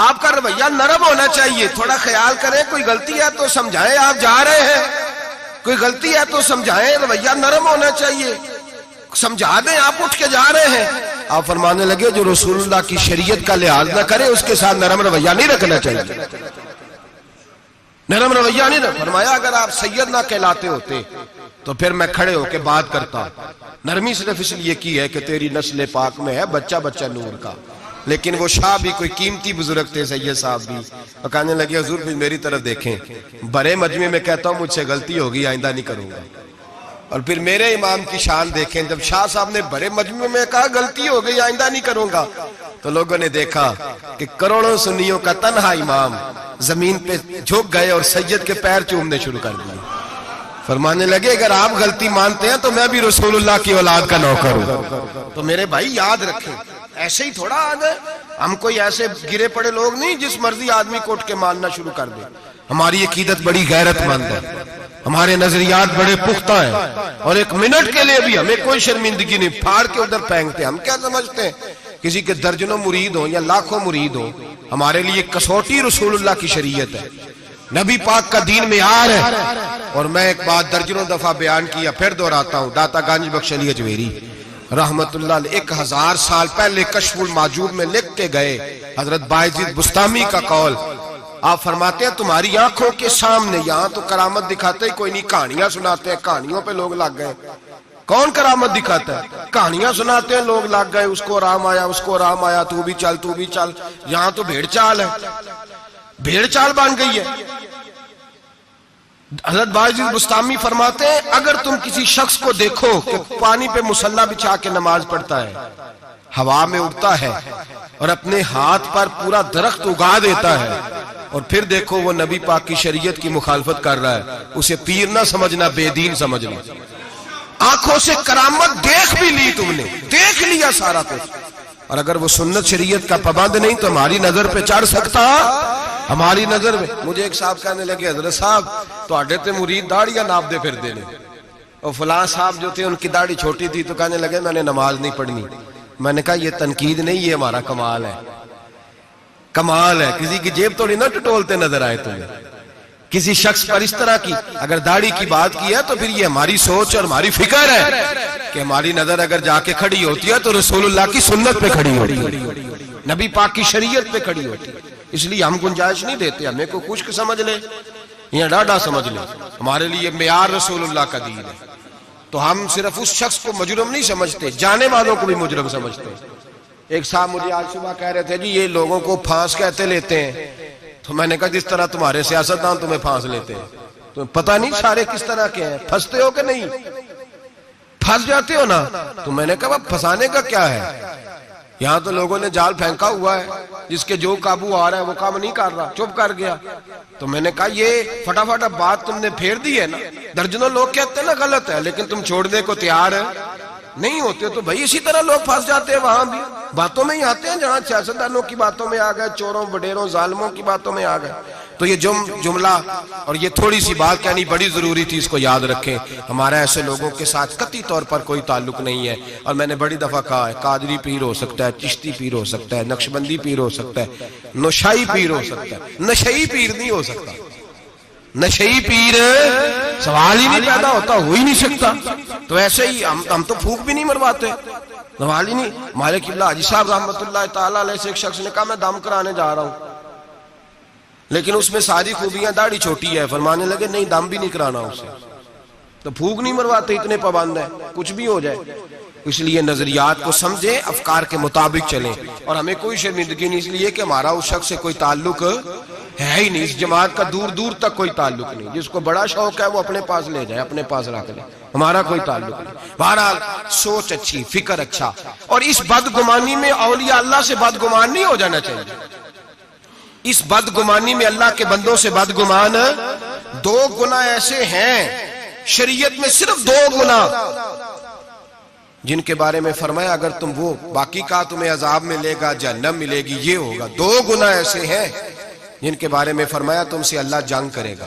آپ کا رویہ نرم ہونا چاہیے, تھوڑا خیال کریں, کوئی غلطی ہے تو سمجھائیں, آپ جا رہے ہیں, کوئی غلطی ہے تو سمجھائیں, رویہ نرم ہونا چاہیے, سمجھا دیں, آپ اٹھ کے جا رہے ہیں. آپ فرمانے لگے جو رسول اللہ کی شریعت کا لحاظ نہ کرے اس کے ساتھ نرم رویہ نہیں رکھنا چاہیے. نرم رویہ نہیں رکھنا. فرمایا اگر آپ سید نہ کہلاتے ہوتے تو پھر میں کھڑے ہو کے بات کرتا. نرمی صرف اس لیے کی ہے کہ تیری نسل پاک میں ہے بچہ بچہ نور کا. لیکن وہ شاہ بھی کوئی قیمتی بزرگ تھے, سید صاحب بھی, اور کہنے لگے حضور بھی میری طرف دیکھیں, بڑے مجمع میں کہتا ہوں مجھ سے غلطی ہوگی, آئندہ نہیں کروں گا. اور پھر میرے امام کی شان دیکھیں, جب شاہ صاحب نے بڑے مجمع میں کہا غلطی ہو گئی, آئندہ نہیں کروں گا, تو لوگوں نے دیکھا کہ کروڑوں سنیوں کا تنہا امام زمین پہ جھک گئے اور سید کے پیر چومنے شروع کر دیے. فرمانے لگے اگر آپ غلطی مانتے ہیں تو میں بھی رسول اللہ کی اولاد کا نوکر ہوں. تو میرے بھائی یاد رکھیں, ایسے ہی تھوڑا آ گئے ہم, کوئی ایسے گرے پڑے لوگ نہیں جس مرضی آدمی کو اٹھ کے ماننا شروع کر دے. ہماری عقیدت بڑی غیرت مند ہے, ہمارے نظریات بڑے پختہ ہیں, اور ایک منٹ کے لیے بھی ہمیں کوئی شرمندگی نہیں, پھاڑ کے ادھر پھینکتے. ہم کیا سمجھتے ہیں کسی کے درجنوں مرید ہوں یا لاکھوں مرید ہوں, ہمارے لیے کسوٹی رسول اللہ کی شریعت ہے, نبی پاک کا دین معیار ہے. اور میں ایک بات درجنوں دفعہ بیان کیا, پھر دہراتا ہوں, داتا گنج بخش علی اجویری رحمت اللہ علیہ 1000 سال پہلے کشف المعجوب میں لکھ کے گئے حضرت بایزید بستامی کا قول. آپ فرماتے ہیں تمہاری آنکھوں کے سامنے, یہاں تو کرامت دکھاتے ہی کوئی نہیں, کہانیاں سناتے ہیں, کہانیوں پہ لوگ لگ گئے. کون کرامت دکھاتا ہے؟ کہانیاں سناتے ہیں لوگ لگ گئے, اس کو آرام آیا, اس کو آرام آیا, تو بھی چل, تو بھی چل. یہاں تو بھیڑ چال ہے. بھیڑ چال بن گئی ہے۔ حضرت باعزید بستامی فرماتے ہیں اگر تم کسی شخص کو دیکھو کہ پانی پہ مصلی بچھا کے نماز پڑھتا ہے، ہوا میں اڑتا ہے اور اپنے ہاتھ پر پورا درخت اگا دیتا ہے، اور پھر دیکھو وہ نبی پاک کی شریعت کی مخالفت کر رہا ہے، اسے پیر نہ سمجھنا، بے دین سمجھنا۔ آنکھوں سے کرامت دیکھ بھی لی تم نے، دیکھ لیا سارا کچھ، اور اگر وہ سنت شریعت کا پابند نہیں تو ہماری نظر پہ چڑھ سکتا؟ ہماری نظر میں۔ مجھے ایک صاحب کہنے لگے حضرت صاحب تو آڈے تے مرید داڑیاں ناپ دے پھر دینے، اور فلاں صاحب جو تھے ان کی داڑھی چھوٹی تھی تو کہنے لگے میں نے نماز نہیں پڑھنی۔ میں نے کہا یہ تنقید نہیں، یہ ہمارا کمال ہے، کمال ہے۔ کسی کی جیب توڑی نہ ٹٹولتے نظر آئے تمہیں، کسی شخص پر اس طرح کی اگر داڑھی کی بات کی ہے تو پھر یہ ہماری سوچ اور ہماری فکر ہے کہ ہماری نظر اگر جا کے کھڑی ہوتی ہے تو رسول اللہ کی سنت پہ کھڑی ہوتی ہے، نبی پاک کی شریعت پہ کھڑی ہوتی ہے۔ اس لیے ہم گنجائش نہیں دیتے، ہمیں کو خشک سمجھ لے یا ڈاڈا سمجھ لے، ہمارے لیے معیار رسول اللہ کا دین ہے۔ تو ہم صرف اس شخص کو مجرم نہیں سمجھتے، جانے والوں کو بھی مجرم سمجھتے ہیں۔ ایک صاحب مجھے آج صبح کہہ رہے تھے جی یہ لوگوں کو پھانس کہتے لیتے ہیں، تو میں نے کہا جس طرح تمہارے سیاستدان تمہیں پھانس لیتے ہیں، تمہیں پتہ نہیں سارے کس طرح کے ہیں، پھنستے ہو کہ نہیں؟ پھنس جاتے ہو نا؟ تو میں نے کہا پھنسانے کا کیا ہے؟ یہاں تو لوگوں نے جال پھینکا ہوا ہے، جس کے جو قابو آ رہا ہے وہ کام نہیں کر رہا، چپ کر گیا۔ تو میں نے کہا یہ فٹافٹ بات تم نے پھیر دی ہے نا، درجنوں لوگ کہتے ہیں نا غلط ہے لیکن تم چھوڑنے کو تیار نہیں ہوتے، تو بھائی اسی طرح لوگ پھنس جاتے ہیں، وہاں بھی باتوں میں ہی آتے ہیں، جہاں سیاستدانوں کی باتوں میں آ گئے، چوروں وڈیروں ظالموں کی باتوں میں آ گئے۔ تو یہ جملہ اور یہ تھوڑی سی بات کہنی بڑی ضروری تھی، اس کو یاد رکھیں۔ ہمارا ایسے لوگوں کے ساتھ قطعی طور پر کوئی تعلق نہیں ہے، اور میں نے بڑی دفعہ کہا ہے قادری پیر ہو سکتا ہے، چشتی پیر ہو سکتا ہے، نقشبندی پیر ہو سکتا ہے، نشائی پیر ہو سکتا ہے، نشئی پیر نہیں ہو سکتا۔ نشئی پیر سوال ہی نہیں پیدا ہوتا، ہو ہی نہیں سکتا۔ تو ایسے ہی ہم تو پھونک بھی نہیں مرواتے، سوال ہی نہیں۔ مالک اللہ حاجی صاحب رحمۃ اللہ تعالیٰ علیہ سے ایک شخص نے کہا میں دم کرانے جا رہا ہوں، لیکن اس میں ساری خوبیاں، داڑھی چھوٹی ہے، فرمانے لگے نہیں دم بھی نہیں کرانا اسے۔ تو پھونک نہیں مرواتے، اتنے پابند ہیں، کچھ بھی ہو جائے۔ اس لیے نظریات کو سمجھیں، افکار کے مطابق چلیں، اور ہمیں کوئی شرمندگی نہیں، اس لیے کہ ہمارا اس شخص سے کوئی تعلق ہے ہی نہیں، اس جماعت کا دور دور تک کوئی تعلق نہیں۔ جس کو بڑا شوق ہے وہ اپنے پاس لے جائے، اپنے پاس رکھ لے، ہمارا کوئی تعلق نہیں۔ بہرحال سوچ اچھی، فکر اچھا، اور اس بدگمانی میں اولیاء اللہ سے بدگمان نہیں ہو جانا چاہیے۔ اس بدگمانی میں اللہ کے بندوں سے بدگمان، دو گناہ ایسے ہیں شریعت میں، صرف دو گناہ جن کے بارے میں فرمایا اگر تم وہ باقی کا تمہیں عذاب ملے گا، جہنم ملے گی، یہ ہوگا۔ دو گناہ ایسے ہیں جن کے بارے میں فرمایا تم سے اللہ جنگ کرے گا،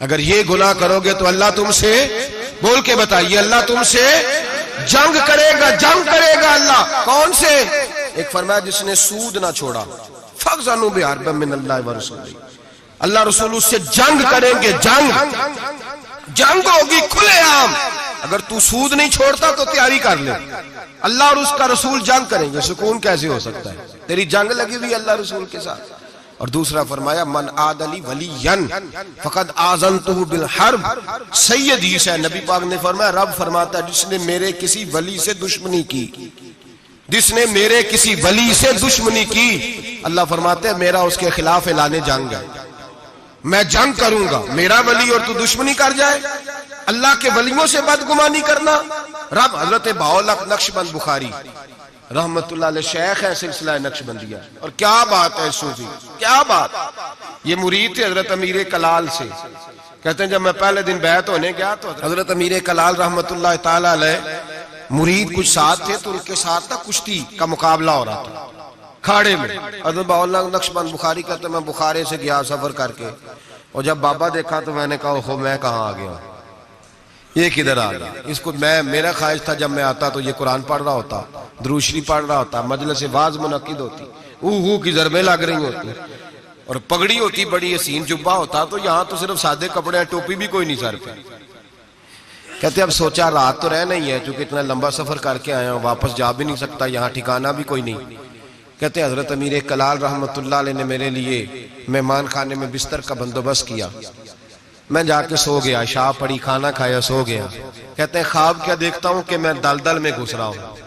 اگر یہ گناہ کرو گے تو اللہ تم سے، بول کے بتائیے، اللہ تم سے جنگ کرے گا، جنگ کرے گا اللہ۔ کون سے؟ ایک فرمایا جس نے سود نہ چھوڑا، فَأْذَنُوا بِحَرْبٍ مِّنَ اللَّهِ وَرَسُولِهِ، اللہ رسول اس سے جنگ کریں گے، جنگ ہوگی کھلے عام۔ اگر تو سود نہیں چھوڑتا تو تیاری کر لے، اللہ اور اس کا رسول جنگ کریں گے، سکون کیسے ہو سکتا ہے؟ تیری جنگ لگی ہوئی اللہ رسول کے ساتھ۔ اور دوسرا فرمایا من عاد لی ولیا فقد آذنتہ بالحرب، صحیح حدیث ہے، نبی پاک نے فرمایا، رب فرماتا ہے جس نے میرے کسی ولی سے دشمنی کی، جس نے میرے کسی ولی سے دشمنی کی، اللہ فرماتے ہیں میرا اس کے خلاف اعلان جنگ ہے، میں جنگ کروں گا۔ میرا ولی اور تو دشمنی کر جائے، اللہ کے ولیوں سے بدگمانی کرنا۔ رب حضرت بہاءالحق نقشبند بخاری رحمت اللہ علیہ شیخ ہے سلسلہ نقشبندیہ، اور کیا بات ہے صوفی، کیا بات۔ یہ مرید تھے حضرت امیر کلال سے، کہتے ہیں جب میں پہلے دن بیعت ہونے گیا تو حضرت امیر کلال رحمت اللہ تعالی علیہ مرید کچھ ساتھ تھے، تو ان کے ساتھ کشتی کا مقابلہ ہو رہا تھا کھاڑے میں۔ حضرت بہاءالحق نقشبند بخاری کہتے ہیں میں بخارے سے گیا سفر کر کے، اور جب بابا دیکھا تو میں نے کہا اوہو میں کہاں آ گیا، یہ کدھر آ گیا۔ اس کو میرا خواہش تھا جب میں آتا تو یہ قرآن پڑھ رہا ہوتا، درود شریف پڑھ رہا ہوتا، مجلس واعظ منعقد ہوتی، اوہ کی ضربیں لگ رہی ہوتی، اور پگڑی ہوتی، بڑی حسین جبہ ہوتا، تو یہاں تو صرف سادے کپڑے ہیں، ٹوپی بھی کوئی نہیں سر پہ۔ کہتے اب سوچا رات تو رہنا ہی ہے، چونکہ اتنا لمبا سفر کر کے آیا ہوں، واپس جا بھی نہیں سکتا، یہاں ٹھکانہ بھی کوئی نہیں۔ کہتے حضرت امیر کلال رحمت اللہ علیہ نے میرے لیے مہمان خانے میں بستر کا بندوبست کیا، میں جا کے سو گیا، عشاء پڑی، کھانا کھایا، سو گیا۔ کہتے ہیں خواب کیا دیکھتا ہوں کہ میں دلدل میں گھس رہا ہوں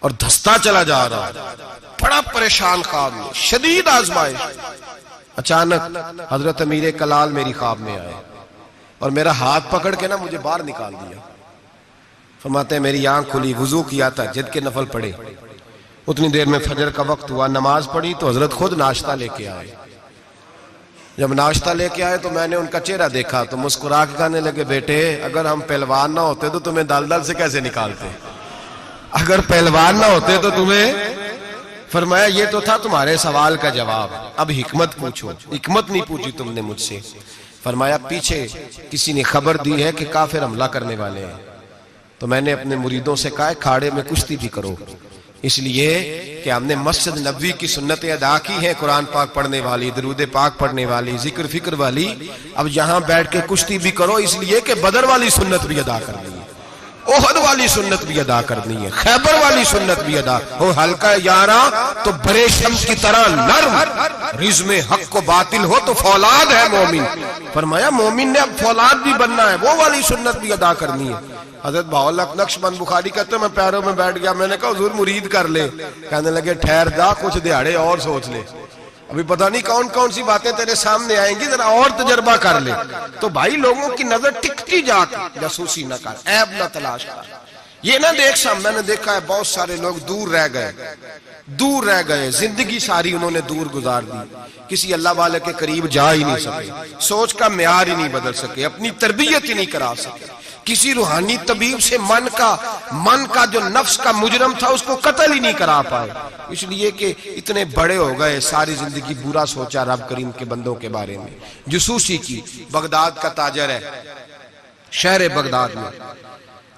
اور دھستا چلا جا رہا ہوں، بڑا پریشان خواب میں، شدید آزمائش، اچانک حضرت امیر کلال میری خواب میں آئے اور میرا ہاتھ پکڑ کے نا مجھے باہر نکال دیا. فرماتے ہیں میری آنکھ کھلی, وضو کیا تھا, جد کے نفل پڑھے, اتنی دیر میں فجر کا وقت ہوا, نماز پڑھی تو حضرت خود ناشتہ لے کے آئے. جب ناشتہ لے کے آئے تو میں نے ان کا چہرہ دیکھا تو مسکرا کے کہنے لگے بیٹے اگر ہم پہلوان نہ ہوتے تو تمہیں دلدل سے کیسے نکالتے, اگر پہلوان نہ ہوتے تو تمہیں. فرمایا یہ تو تھا تمہارے سوال کا جواب, اب حکمت پوچھو. حکمت نہیں پوچھی تم نے مجھ سے. فرمایا پیچھے کسی نے خبر دی ہے کہ کافر حملہ کرنے والے ہیں, تو میں نے اپنے مریدوں سے کہا کھاڑے میں کشتی بھی کرو, اس لیے کہ ہم نے مسجد نبوی کی سنتیں ادا کی ہیں, قرآن پاک پڑھنے والی, درود پاک پڑھنے والی, ذکر فکر والی. اب یہاں بیٹھ کے کشتی بھی کرو, اس لیے کہ بدر والی سنت بھی ادا کرنی ہے, احد والی سنت بھی ادا کرنی ہے, خیبر والی سنت بھی ادا. ہو ہلکا یاراں تو برے شمس کی طرح نرم, رزم حق کو باطل ہو تو فولاد ہے مومن. فرمایا مومن نے اب فولاد بھی بننا ہے, وہ والی سنت بھی ادا کرنی ہے. حضرت بہاءالحق نقشبند بخاری کہتے ہیں میں پیروں میں بیٹھ گیا, میں نے کہا حضور مرید کر لے. کہنے لگے ٹھہر جا کچھ دیہاڑے اور سوچ لے, ابھی پتہ نہیں کون کون سی باتیں تیرے سامنے آئیں گی, ذرا اور تجربہ کر لے. تو بھائی لوگوں کی نظر ٹکتی جا کے جاسوسی نہ کر, عیب نہ تلاش کر. یہ نہ دیکھ میں نے دیکھا ہے بہت سارے لوگ دور رہ گئے, زندگی ساری انہوں نے دور گزار دی, کسی اللہ والے کے قریب جا ہی نہیں سکے, سوچ کا معیار ہی نہیں بدل سکے, اپنی تربیت ہی نہیں کرا سکے, کسی روحانی طبیب سے من کا جو نفس کا مجرم تھا اس کو قتل ہی نہیں کرا پائے, اس لیے کہ اتنے بڑے ہو گئے, ساری زندگی برا سوچا رب کریم کے بندوں کے بارے میں. جسوسی کی, بغداد کا تاجر ہے, شہر بغداد میں,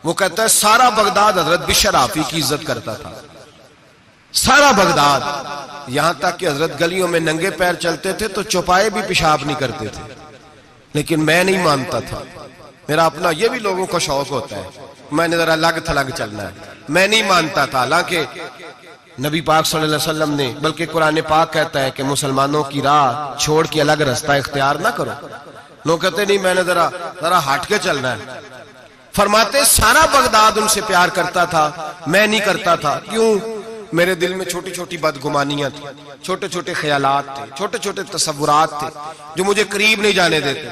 وہ کہتا ہے سارا بغداد حضرت بشر حافی کی عزت کرتا تھا, سارا بغداد, یہاں تک کہ حضرت گلیوں میں ننگے پیر چلتے تھے تو چوپائے بھی پیشاب نہیں کرتے تھے, لیکن میں نہیں مانتا تھا. میرا اپنا یہ بھی لوگوں کو شوق ہوتا ہے, میں نے ذرا الگ تھلگ چلنا ہے, میں نہیں مانتا تھا. حالانکہ نبی پاک صلی اللہ علیہ وسلم نے, بلکہ قرآن پاک کہتا ہے کہ مسلمانوں کی راہ چھوڑ کے الگ رستہ اختیار نہ کرو. لوگ کہتے نہیں میں نے ذرا ہٹ کے چلنا ہے. فرماتے سارا بغداد ان سے پیار کرتا تھا, میں نہیں کرتا تھا. کیوں؟ میرے دل میں چھوٹی چھوٹی بدگمانیاں تھیں, چھوٹے چھوٹے خیالات تھے, چھوٹے چھوٹے تصورات تھے جو مجھے قریب نہیں جانے دیتے.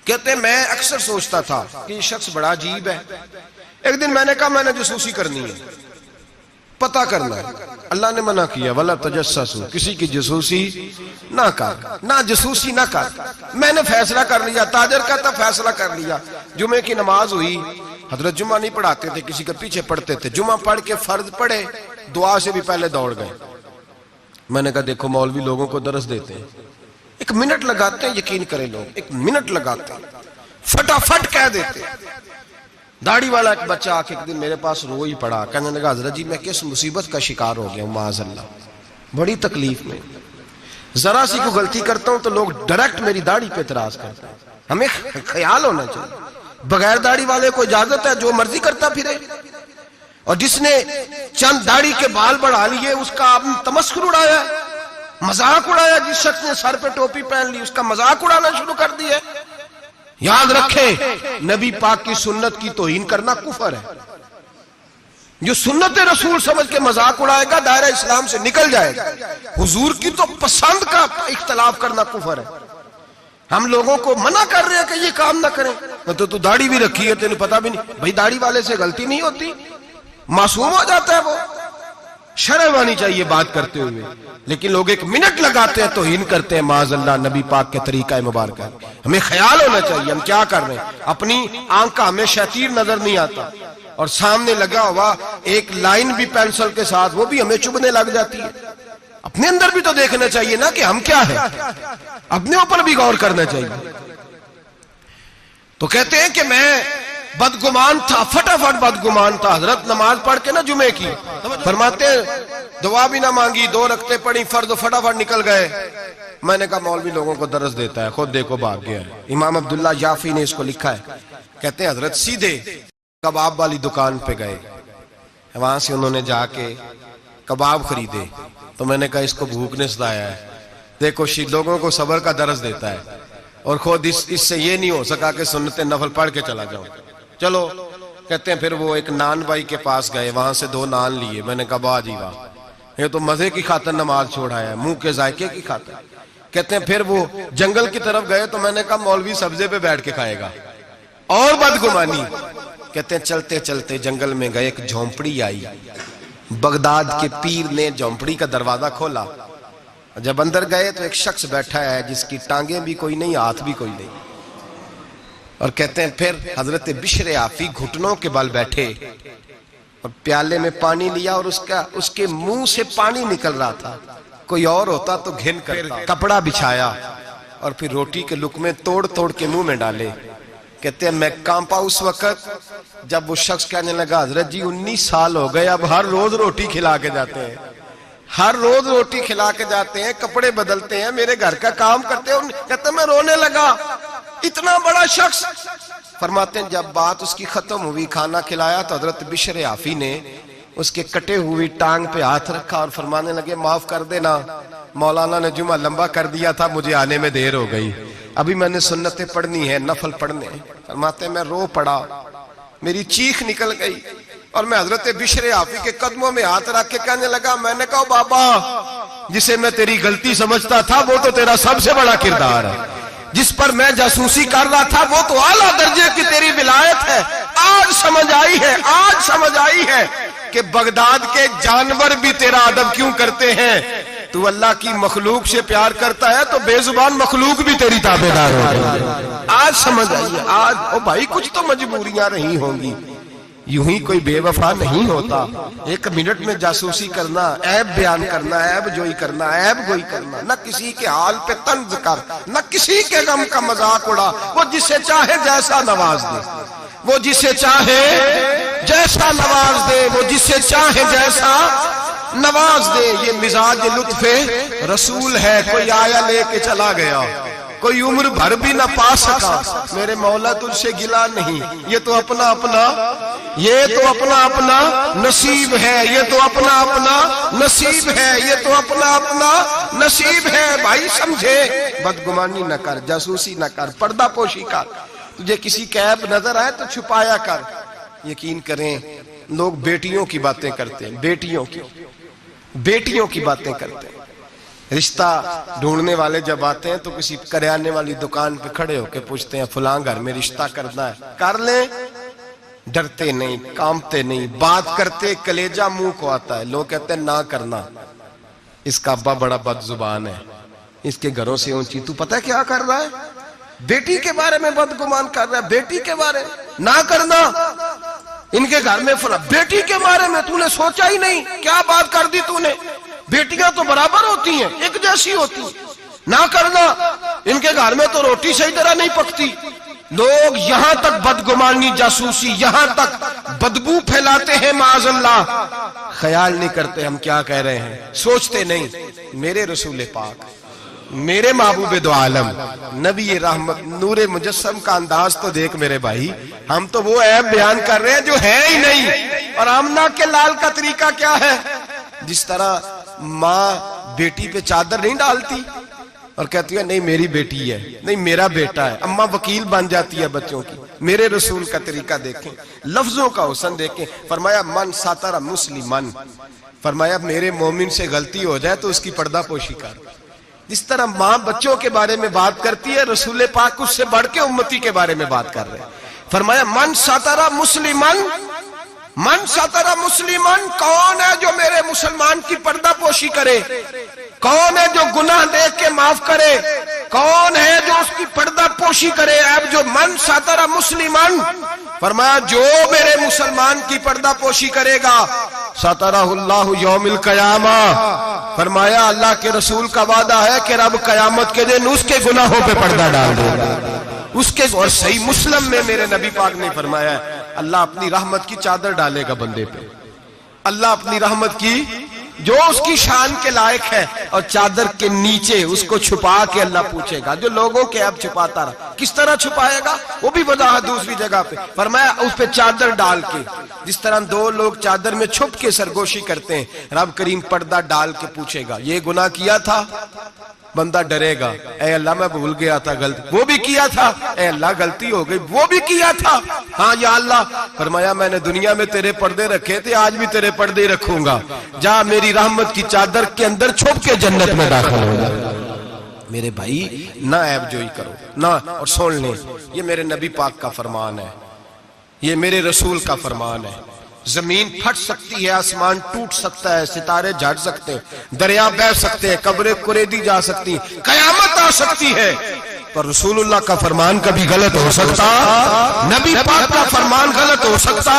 کہتے ہیں میں اکثر سوچتا تھا کہ یہ شخص بڑا عجیب ہے. ایک دن میں نے کہا میں نے جاسوسی کرنی ہے, پتہ کرنا ہے. اللہ نے منع کیا ولا تجسسوا, کسی کی جاسوسی نہ کر, نہ جاسوسی نہ کر. میں نے فیصلہ کر لیا, تاجر کہتا فیصلہ کر لیا. جمعے کی نماز ہوئی, حضرت جمعہ نہیں پڑھاتے تھے, کسی کے پیچھے پڑھتے تھے. جمعہ پڑھ کے فرض پڑھے, دعا سے بھی پہلے دوڑ گئے. میں نے کہا دیکھو مولوی لوگوں کو درس دیتے ہیں, 1 منٹ لگاتے ہیں, یقین کریں لوگ 1 منٹ لگاتے ہیں, فٹافٹ کہہ دیتے. داڑھی والا ایک بچہ آ کے ایک دن میرے پاس رو ہی پڑا, کہنے لگا حضرت جی میں کس مصیبت کا شکار ہو گیا ہوں, معاذ اللہ, بڑی تکلیف میں, ذرا سی کو غلطی کرتا ہوں تو لوگ ڈائریکٹ میری داڑھی پہ اعتراض کرتے ہیں. ہمیں خیال ہونا چاہیے, بغیر داڑھی والے کو اجازت ہے جو مرضی کرتا پھرے, اور جس نے چند داڑھی کے بال بڑھا لیے اس کا آپ نے تمسخر اڑایا, مذاق اڑایا. جس شخص نے سر پہ ٹوپی پہن لی اس کا مذاق اڑانا شروع کر دیا. یاد رکھیں نبی پاک کی سنت کی توہین کرنا کفر ہے. جو سنت رسول سمجھ کے مذاق اڑائے گا دائرہ اسلام سے نکل جائے گا. حضور کی تو پسند کا اختلاف کرنا کفر ہے. ہم لوگوں کو منع کر رہے ہیں کہ یہ کام نہ کریں. تو داڑھی بھی رکھی ہے, تینوں پتا بھی نہیں. بھائی داڑھی والے سے غلطی نہیں ہوتی, معصوم ہو جاتا ہے وہ, شرم آنی چاہیے بات کرتے ہوئے. لیکن لوگ 1 منٹ لگاتے ہیں, توہین کرتے ہیں معاذ اللہ نبی پاک کے طریقہ مبارکہ. ہمیں خیال ہونا چاہیے ہم کیا کر رہے ہیں. اپنی آنکھ کا ہمیں شیطیر نظر نہیں آتا, اور سامنے لگا ہوا ایک لائن بھی پینسل کے ساتھ وہ بھی ہمیں چبھنے لگ جاتی ہے. اپنے اندر بھی تو دیکھنا چاہیے نا کہ ہم کیا ہیں, اپنے اوپر بھی غور کرنا چاہیے. تو کہتے ہیں کہ میں بدگمان تھا, فٹافٹ بدگمان تھا. حضرت نماز پڑھ کے نا جمعے کی, فرماتے ہیں دعا بھی نہ مانگی, 2 رکعتیں پڑھی فرض, فٹافٹ نکل گئے. میں نے کہا مولوی لوگوں کو درس دیتا ہے, خود دیکھو بھاگ گیا ہے. امام عبداللہ یافی نے اس کو لکھا ہے, کہتے ہیں حضرت سیدھے کباب والی دکان پہ گئے, وہاں سے انہوں نے جا کے کباب خریدے. تو میں نے کہا اس کو بھوک نے ستایا ہے, دیکھو لوگوں کو صبر کا درس دیتا ہے, اور خود اس سے یہ نہیں ہو سکا کہ سنت نفل پڑھ کے چلا جاؤں. چلو کہتے ہیں پھر وہ ایک نان بھائی کے پاس گئے, وہاں سے 2 نان لیے. میں نے کہا واہ جی واہ, یہ تو مزے کی خاطر نماز چھوڑا ہے, منہ کے ذائقے کی خاطر. کہتے ہیں پھر وہ جنگل کی طرف گئے تو میں نے کہا مولوی سبزے پہ بیٹھ کے کھائے گا، اور بدگمانی۔ کہتے ہیں چلتے چلتے جنگل میں گئے، ایک جھونپڑی آئی، بغداد کے پیر نے جھونپڑی کا دروازہ کھولا، جب اندر گئے تو ایک شخص بیٹھا ہے جس کی ٹانگیں بھی کوئی نہیں، ہاتھ بھی کوئی نہیں، اور کہتے ہیں پھر حضرت بشر عافی گھٹنوں کے بل بیٹھے اور پیالے میں پانی لیا، اور اس کے منہ سے پانی نکل رہا تھا، کوئی اور ہوتا تو گھن کرتا، کپڑا بچھایا اور پھر روٹی کے لقمے توڑ توڑ کے منہ میں ڈالے۔ کہتے ہیں میں کانپا اس وقت جب وہ شخص کہنے لگا حضرت جی 19 سال ہو گئے، اب ہر روز روٹی کھلا کے جاتے ہیں، ہر روز روٹی کھلا کے جاتے ہیں، کپڑے بدلتے ہیں، میرے گھر کا کام کرتے ہیں۔ کہتے ہیں میں رونے لگا، اتنا بڑا شخص۔ فرماتے ہیں جب بات اس کی ختم ہوئی، کھانا کھلایا تو حضرت بشر عافی نے اس کے کٹے ہوئی ٹانگ پہ ہاتھ رکھا اور فرمانے لگے معاف کر دینا، مولانا نے جمعہ لمبا کر دیا تھا، مجھے آنے میں دیر ہو گئی، ابھی میں نے سنتیں پڑھنی ہے، نفل پڑھنے۔ فرماتے ہیں میں رو پڑا، میری چیخ نکل گئی، اور میں حضرت بشر عافی کے قدموں میں ہاتھ رکھ کے کہنے لگا، میں نے کہا بابا جسے میں تیری غلطی سمجھتا تھا وہ تو تیرا سب سے بڑا کردار ہے، جس پر میں جاسوسی کر رہا تھا وہ تو اعلیٰ درجے کی تیری ولایت ہے۔ آج سمجھ آئی ہے کہ بغداد کے جانور بھی تیرا ادب کیوں کرتے ہیں، تو اللہ کی مخلوق سے پیار کرتا ہے تو بے زبان مخلوق بھی تیری تابعدار ہوگی۔ آج سمجھ آئی ہے، آج او بھائی کچھ تو مجبوریاں رہی ہوں گی، یوں ہی کوئی بے وفا نہیں ہوتا۔ ایک منٹ میں جاسوسی کرنا، عیب بیان کرنا، عیب جوئی کرنا، عیب گوئی کرنا، نہ کسی کے حال پہ طنز کر، نہ کسی کے غم کا مذاق اڑا۔ وہ جسے چاہے جیسا نواز دے، وہ جسے چاہے جیسا نواز دے، وہ جسے چاہے جیسا نواز دے۔ یہ مزاج لطف رسول ہے، کوئی آیا لے کے چلا گیا، کوئی عمر بھر بھی نہ پا سکا، میرے مولا تجھ سے گلا نہیں، یہ تو اپنا اپنا نصیب ہے، یہ تو اپنا نصیب ہے، یہ تو اپنا نصیب ہے۔ بھائی سمجھے، بدگمانی نہ کر، جاسوسی نہ کر، پردہ پوشی کر، تجھے کسی کا عیب نظر آئے تو چھپایا کر۔ یقین کریں لوگ بیٹیوں کی باتیں کرتے ہیں، بیٹیوں کی باتیں کرتے ہیں۔ رشتہ ڈھونڈنے والے جب آتے ہیں تو کسی کریانے والی دکان پہ کھڑے ہو کے پوچھتے ہیں فلاں گھر میں رشتہ کرنا ہے، کر لیں، ڈرتے نہیں، کانپتے نہیں، بات کرتے کلیجہ منہ کو آتا ہے۔ لوگ کہتے ہیں نہ کرنا، اس کا ابا بڑا بد زبان ہے، اس کے گھروں سے اونچی، تو پتہ کیا کر رہا ہے، بیٹی کے بارے میں بدگمان کر رہا ہے، بیٹی کے بارے میں نہ کرنا، ان کے گھر میں فلاں، بیٹی کے بارے میں تو نے سوچا ہی نہیں، کیا بات کر دی تو نے، بیٹیاں تو برابر ہوتی ہیں، ایک جیسی ہوتی ہیں، نہ کرنا، ان کے گھر میں تو روٹی صحیح طرح نہیں پکتی۔ لوگ یہاں تک بدگمانی، جاسوسی، یہاں تک بدبو پھیلاتے ہیں معاذ اللہ، خیال نہیں کرتے ہم کیا کہہ رہے ہیں، سوچتے نہیں۔ میرے رسول پاک، میرے محبوب دو عالم، نبی رحمت، نور مجسم کا انداز تو دیکھ میرے بھائی، ہم تو وہ عیب بیان کر رہے ہیں جو ہے ہی نہیں۔ اور آمنہ کے لال کا طریقہ کیا ہے، جس طرح ماں بیٹی پہ چادر نہیں ڈالتی اور کہتی ہے نہیں میری بیٹی ہے، نہیں میرا بیٹا ہے، اماں وکیل بن جاتی ہے بچوں کی۔ میرے رسول کا طریقہ دیکھیں، لفظوں کا حسن دیکھیں۔ فرمایا من ساتر مسلمن، فرمایا میرے مومن سے غلطی ہو جائے تو اس کی پردہ پوشی کر۔ جس طرح ماں بچوں کے بارے میں بات کرتی ہے، رسول پاک اس سے بڑھ کے امتی کے بارے میں بات کر رہے ہیں۔ فرمایا من ساتر مسلمن، من ساتر مسلمن، کون ہے جو میرے مسلمان کی پردہ پوشی کرے، کون ہے جو گناہ دیکھ کے معاف کرے، کون ہے جو اس کی پردہ پوشی کرے۔ اب جو من ساتر مسلمن، فرمایا جو میرے مسلمان کی پردہ پوشی کرے گا، ساترہ اللہ یوم القیامہ، فرمایا اللہ کے رسول کا وعدہ ہے کہ رب قیامت کے دن اس کے گناہوں پہ پردہ ڈال دے گا، اس کے۔ اور صحیح مسلم میں میرے نبی پاک نے فرمایا ہے اللہ اپنی رحمت کی چادر ڈالے گا بندے پہ، اللہ اپنی رحمت کی جو اس کی شان کے لائق ہے، اور چادر کے نیچے اس کو چھپا کے اللہ پوچھے گا جو لوگوں کے عیب چھپاتا رہا، کس طرح چھپائے گا، وہ بھی وضاحت دوسری جگہ پہ۔ فرمایا اس پہ چادر ڈال کے، جس طرح دو لوگ چادر میں چھپ کے سرگوشی کرتے ہیں، رب کریم پردہ ڈال کے پوچھے گا یہ گناہ کیا تھا، بندہ ڈرے گا، اے اللہ میں بھول گیا تھا، غلطی وہ بھی کیا تھا، اے اللہ غلطی ہو گئی، وہ بھی کیا تھا، ہاں یا اللہ۔ فرمایا میں نے دنیا میں تیرے پردے رکھے تھے، آج بھی تیرے پردے رکھوں گا، جا میری رحمت کی چادر کے اندر چھپ کے جنت میں داخل ہو جا۔ میرے بھائی نہ عیب جوئی کرو نہ. اور سن لیں یہ میرے نبی پاک کا فرمان ہے, یہ میرے رسول کا فرمان ہے. زمین پھٹ سکتی ہے, آسمان ٹوٹ سکتا ہے, ستارے جھٹ سکتے ہیں, دریا بہہ سکتے ہیں, قبریں کریدی جا سکتی ہیں, قیامت آ سکتی ہے, پر رسول اللہ کا فرمان کبھی غلط ہو سکتا, نبی پاک کا فرمان غلط ہو سکتا.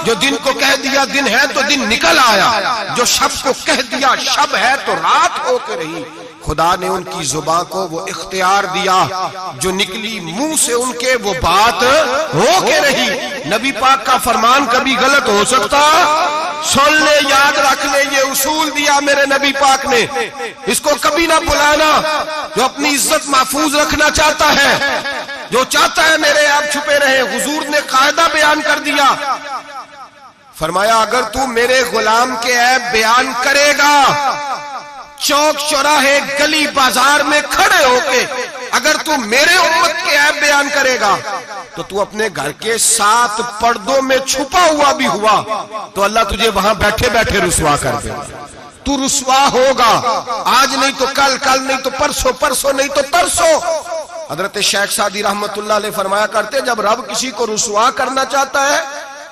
جو دن کو کہہ دیا دن ہے تو دن نکل آیا, جو شب کو کہہ دیا شب ہے تو رات ہو کے رہی. خدا نے ان کی زبان کو وہ اختیار دیا, جو نکلی منہ سے ان کے وہ بات ہو کے رہی. نبی پاک کا فرمان کبھی غلط ہو سکتا. سن لے, یاد رکھ لے, یہ اصول دیا میرے نبی پاک نے, اس کو کبھی نہ بلانا. جو اپنی عزت محفوظ رکھنا چاہتا ہے, جو چاہتا ہے میرے عیب چھپے رہے, حضور نے قاعدہ بیان کر دیا, فرمایا اگر تو میرے غلام کے عیب بیان کرے گا چوک چوراہے گلی بازار میں کھڑے ہو کے, اگر تو میرے امت کے عیب بیان کرے گا تو تو اپنے گھر کے 7 پردوں میں چھپا ہوا بھی ہوا تو اللہ تجھے وہاں بیٹھے بیٹھے رسوا کر دے گا. تو رسوا ہوگا, آج نہیں تو کل, کل نہیں تو پرسوں, پرسوں نہیں تو ترسوں. حضرت شیخ سعدی رحمت اللہ علیہ فرمایا کرتے, جب رب کسی کو رسوا کرنا چاہتا ہے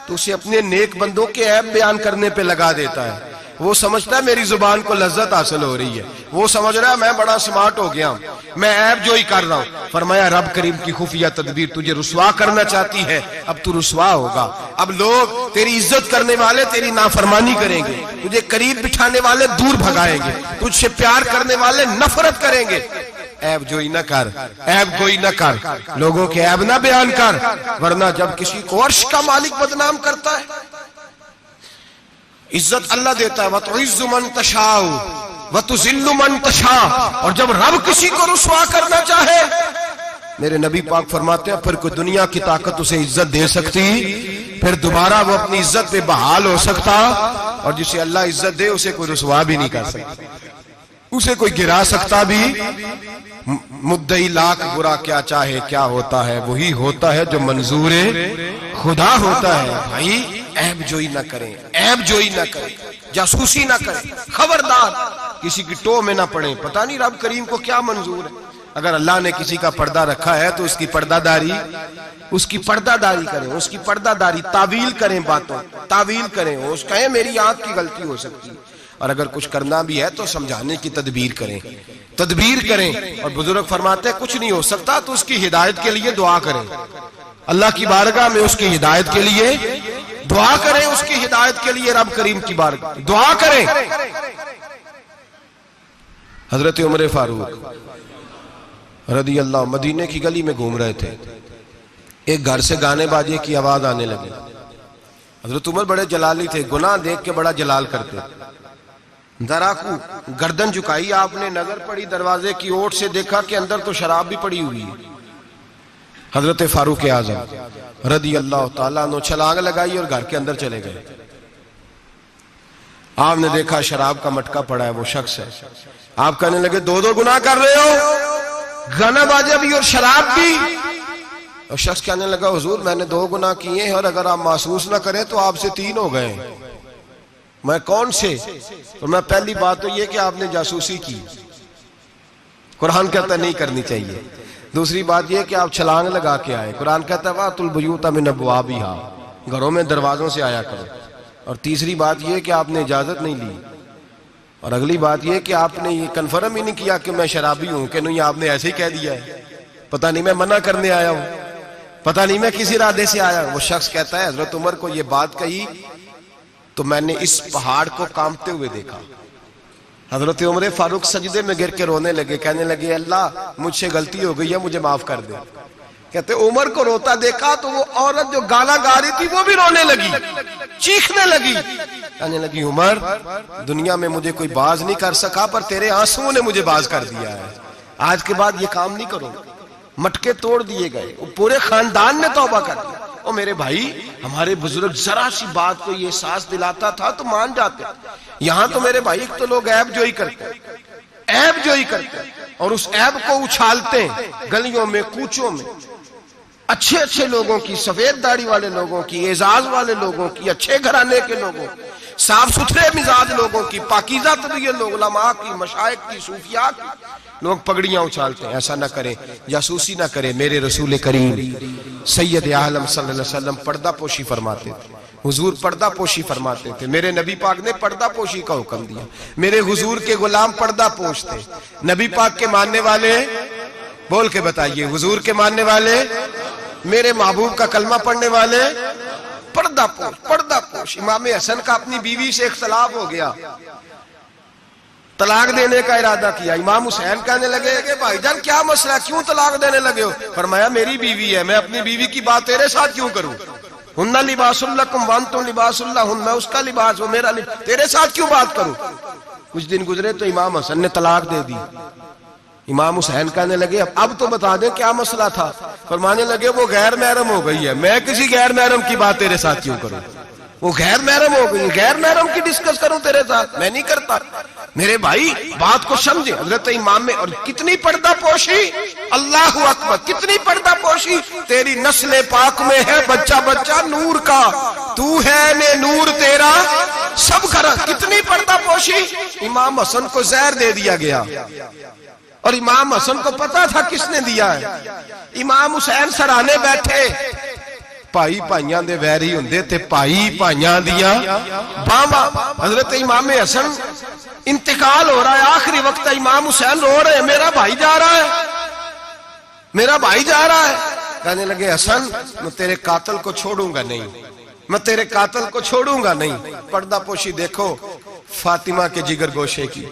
تو اسے اپنے نیک بندوں کے عیب بیان کرنے پہ لگا دیتا ہے. وہ سمجھتا ہے میری زبان کو لذت حاصل ہو رہی ہے, وہ سمجھ رہا ہے میں بڑا سمارٹ ہو گیا ہوں, میں عیب جوئی کر رہا ہوں. فرمایا رب کریم کی خفیہ تدبیر تجھے رسوا کرنا چاہتی ہے, اب تو رسوا ہوگا. اب لوگ تیری عزت کرنے والے تیری نافرمانی کریں گے, تجھے قریب بٹھانے والے دور بھگائیں گے, تجھ سے پیار کرنے والے نفرت کریں گے. عیب جوئی نہ کر, عیب گوئی نہ کر, لوگوں کے عیب نہ بیان کر, ورنہ جب کسی کو عرش کا مالک بدنام کرتا ہے, عزت اللہ دیتا ہے, وَتُعِزُّ مَن تَشَاءُ وَتُذِلُّ مَن تَشَاءُ, اور جب رب کسی کو رسوا کرنا چاہے, میرے نبی پاک فرماتے ہیں پھر کوئی دنیا کی طاقت اسے عزت دے سکتی, پھر دوبارہ وہ اپنی عزت پہ بحال ہو سکتا, اور جسے اللہ عزت دے اسے کوئی رسوا بھی نہیں کر سکتا, اسے کوئی گرا سکتا بھی. مدعی لاکھ برا کیا چاہے کیا ہوتا ہے, وہی ہوتا ہے جو منظور خدا ہوتا ہے. بھائی عیب جوئی نہ کریں, عیب جوئی نہ کریں, جاسوسی نہ کریں, خبردار کسی کی ٹو میں نہ پڑیں. پتہ نہیں رب کریم کو کیا منظور ہے. اگر اللہ نے کسی کا پردہ رکھا ہے تو اس کی پردہ داری کریں, اس کی پردہ داری, تعویل کریں, باتوں تعویل کریں, اس کہیں میری آنکھ کی غلطی ہو سکتی ہے, اور اگر کچھ کرنا بھی ہے تو سمجھانے کی تدبیر کریں. اور بزرگ فرماتے ہیں کچھ نہیں ہو سکتا تو اس کی ہدایت کے لیے دعا کریں, اللہ کی بارگاہ میں اس کی ہدایت کے لیے دعا کریں, اس کی ہدایت کے لیے رب کریم کی بارگاہ دعا کریں. حضرت عمر فاروق رضی اللہ مدینے کی گلی میں گھوم رہے تھے, ایک گھر سے گانے باجے کی آواز آنے لگی. حضرت عمر بڑے جلالی تھے, گناہ دیکھ کے بڑا جلال کرتے. ذرا کو گردن جھکائی, آپ نے نظر پڑی دروازے کی اوٹ سے, دیکھا کہ اندر تو شراب بھی پڑی ہوئی ہے. حضرت فاروق اعظم رضی اللہ تعالیٰ عنہ چھلانگ لگائی اور گھر کے اندر چلے گئے. آپ نے دیکھا شراب کا مٹکا پڑا ہے, وہ شخص ہے. آپ کہنے لگے دو گناہ کر رہے ہو, گانا باجا بھی اور شراب بھی. اور شخص کہنے لگا حضور میں نے 2 گناہ کیے ہیں, اور اگر آپ محسوس نہ کریں تو آپ سے 3 ہو گئے. میں کون سے؟ تو میں پہلی بات تو یہ کہ آپ نے جاسوسی کی, قرآن کہتا نہیں کرنی چاہیے. دوسری بات یہ کہ آپ چھلانگ لگا کے آئے, قرآن کہتا ہے وَأْتُوا الْبُيُوتَ مِنْ أَبْوَابِهَا, گھروں میں دروازوں سے آیا کرو. اور تیسری بات یہ کہ آپ نے اجازت نہیں لی. اور اگلی بات یہ کہ آپ نے یہ کنفرم ہی نہیں کیا کہ میں شرابی ہوں, کہ نہیں آپ نے ایسے ہی کہہ دیا ہے, پتہ نہیں میں منع کرنے آیا ہوں, پتہ نہیں میں کسی ارادے سے آیا ہوں. وہ شخص کہتا ہے حضرت عمر کو یہ بات کہی تو میں نے اس پہاڑ کو کانپتے ہوئے دیکھا. حضرت عمر فاروق سجدے میں گر کے رونے لگے, کہنے لگے اللہ مجھ سے غلطی ہو گئی ہے, مجھے معاف کر دے. کہتے عمر کو روتا دیکھا تو وہ عورت جو گانا گا رہی تھی وہ بھی رونے لگی, چیخنے لگی, کہنے لگی عمر دنیا میں مجھے کوئی باز نہیں کر سکا, پر تیرے آنسوؤں نے مجھے باز کر دیا ہے, آج کے بعد یہ کام نہیں کروں. مٹکے توڑ دیے گئے, پورے خاندان نے توبہ کر دیا. اور میرے بھائی ہمارے بزرگ ذرا سی بات کو یہ احساس دلاتا تھا تو مان جاتے. یہاں تو میرے بھائی ایک تو لوگ عیب جوئی کرتے اور اس عیب کو اچھالتے ہیں گلیوں میں, کوچوں میں. اچھے لوگوں کی, سفید داڑھی والے لوگوں کی, اعزاز والے لوگوں کی, اچھے گھرانے کے لوگوں, صاف ستھرے مزاج لوگوں کی، پاکیزہ طبیعت لوگ، علماء کی، مشائخ کی، صوفیاء کی، لوگ پگڑیاں اچھالتے ہیں. ایسا نہ کریں، جاسوسی نہ کریں. میرے رسول کریم سید عالم صلی اللہ علیہ وسلم پردہ پوشی فرماتے تھے. حضور پردہ پوشی فرماتے تھے. میرے نبی پاک نے پردہ پوشی کا حکم دیا. میرے حضور کے غلام پردہ پوش تھے. نبی پاک کے ماننے والے بول کے بتائیے، حضور کے ماننے والے، میرے محبوب کا کلمہ پڑھنے والے، پردہ پوش. پردہ پوش. امام حسن کا اپنی بیوی سے اختلاف ہو گیا، طلاق دینے کا ارادہ کیا. امام حسین کہنے لگے کہ بھائی جان کیا مسئلہ ہے، کیوں طلاق دینے لگے ہو؟ فرمایا میری بیوی ہے، میں اپنی بیوی کی بات تیرے ساتھ کیوں کروں؟ ہن لباس لکم وانتم لباس لہن، میں اس کا لباس ہوں، میرا لباس، تیرے ساتھ کیوں بات کروں؟ کچھ دن گزرے تو امام حسن نے طلاق دے دی. امام حسین کہنے لگے اب تو بتا دیں کیا مسئلہ تھا. فرمانے لگے وہ غیر محرم ہو گئی ہے، میں کسی غیر محرم کی بات تیرے ساتھ کیوں کروں؟ وہ غیر محرم ہو گئی، غیر محرم کی ڈسکس کروں تیرے ساتھ؟ میں نہیں کرتا. میرے بھائی بات کو سمجھے. حضرت امام میں اور کتنی پردہ پوشی، اللہ اکبر، کتنی پردہ پوشی. تیری نسل پاک میں ہے بچہ بچہ نور کا، تو ہے نے نور تیرا سب گھر. کتنی پردہ پوشی. امام حسن کو زہر دے دیا گیا اور امام حسن کو پتا تھا کس نے دیا ہے. امام حسین سرانے بیٹھے، پائی پائیاں دے ویری ہوندے تے پائی پائیاں دیاں باواں. حضرت امام حسن انتقال ہو رہا ہے، آخری وقت امام حسین رو رہے ہیں، میرا بھائی جا رہا ہے، میرا بھائی جا رہا ہے. کہنے لگے حسن میں تیرے قاتل کو چھوڑوں گا نہیں، میں تیرے قاتل کو چھوڑوں گا نہیں. پردہ پوشی دیکھو فاطمہ کے جگر گوشے کی،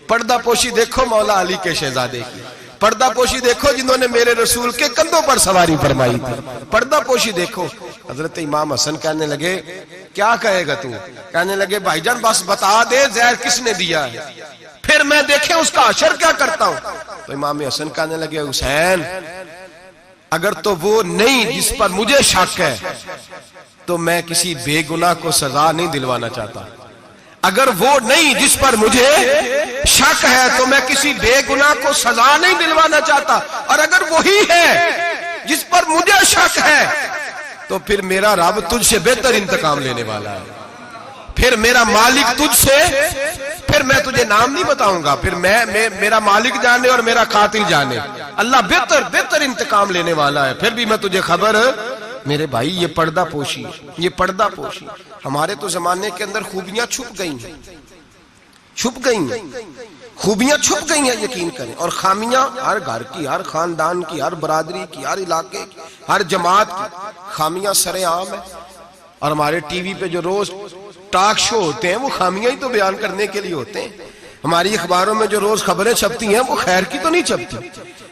پردہ پوشی دیکھو مولا علی کے شہزادے کی، پردہ پوشی دیکھو جنہوں نے میرے رسول کے کندھوں پر سواری فرمائی تھی. پردہ پوشی دیکھو. حضرت امام حسن کہنے لگے کیا کہے گا تو؟ کہنے لگے بھائی جان بس بتا دے زہر کس نے دیا ہے، پھر میں دیکھیں اس کا حشر کیا کرتا ہوں. تو امام حسن کہنے لگے حسین اگر تو وہ نہیں جس پر مجھے شک ہے تو میں کسی بے گناہ کو سزا نہیں دلوانا چاہتا. اگر وہ نہیں جس پر مجھے شک ہے تو میں کسی بے گناہ کو سزا نہیں دلوانا چاہتا، اور اگر وہی ہے جس پر مجھے شک ہے تو پھر میرا رب تجھ سے بہتر انتقام لینے والا ہے. پھر میرا مالک تجھ سے، پھر میں تجھے نام نہیں بتاؤں گا، پھر میرا مالک جانے اور میرا قاتل جانے، اللہ بہتر انتقام لینے والا ہے. پھر بھی میں تجھے خبر. میرے بھائی یہ پردہ پوشی، یہ پردہ پوشی. ہمارے تو زمانے کے اندر خوبیاں چھپ گئی ہیں، چھپ گئی ہیں، خوبیاں چھپ گئی ہیں یقین کریں. اور خامیاں ہر گھر کی، ہر خاندان کی، ہر برادری کی، ہر علاقے کی، ہر جماعت کی خامیاں سرے عام ہیں. اور ہمارے ٹی وی پہ جو روز ٹاک شو ہوتے ہیں وہ خامیاں ہی تو بیان کرنے کے لیے ہوتے ہیں. ہماری اخباروں میں جو روز خبریں چھپتی ہیں وہ خیر کی تو نہیں چھپتی،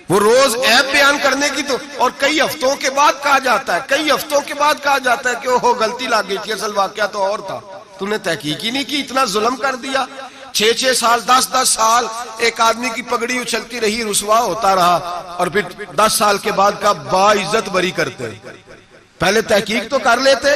وہ روز عیب بیان کرنے کی تو. اور کئی ہفتوں کے بعد کہا جاتا ہے، کئی ہفتوں کے بعد کہا جاتا ہے کہ اوہو غلطی لگ گئی تھی، اصل واقعہ تو اور تھا، تو نے تحقیق ہی نہیں کی، اتنا ظلم کر دیا. 6 سال 10 سال ایک آدمی کی پگڑی اچھلتی رہی، رسوا ہوتا رہا، اور پھر 10 سال کے بعد کا باعزت بری کرتے. پہلے تحقیق تو کر لیتے،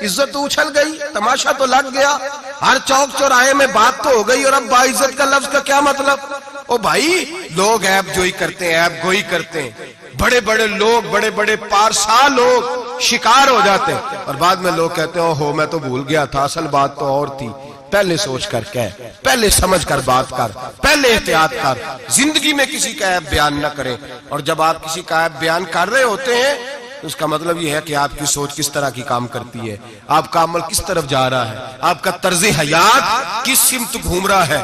عزت تو اچھل گئی، تماشا تو لگ گیا، ہر چوک چوراہے میں بات تو ہو گئی، اور اب باعزت کا لفظ کا کیا مطلب؟ او بھائی لوگ عیب جوئی کرتے ہیں، عیب گوئی کرتے ہیں، بڑے بڑے لوگ، بڑے بڑے پارسا لوگ شکار ہو جاتے ہیں، اور بعد میں لوگ کہتے ہیں اوہو میں تو بھول گیا تھا، اصل بات تو اور تھی. پہلے سوچ کر کہہ، پہلے سمجھ کر بات کر، پہلے احتیاط کر. زندگی میں کسی کا عیب بیان نہ کریں. اور جب آپ کسی کا عیب بیان کر رہے ہوتے ہیں اس کا مطلب یہ ہے کہ آپ کی سوچ کس طرح کی کام کرتی ہے، آپ کا عمل کس طرف جا رہا ہے، آپ کا طرز حیات کس سمت گھوم رہا ہے.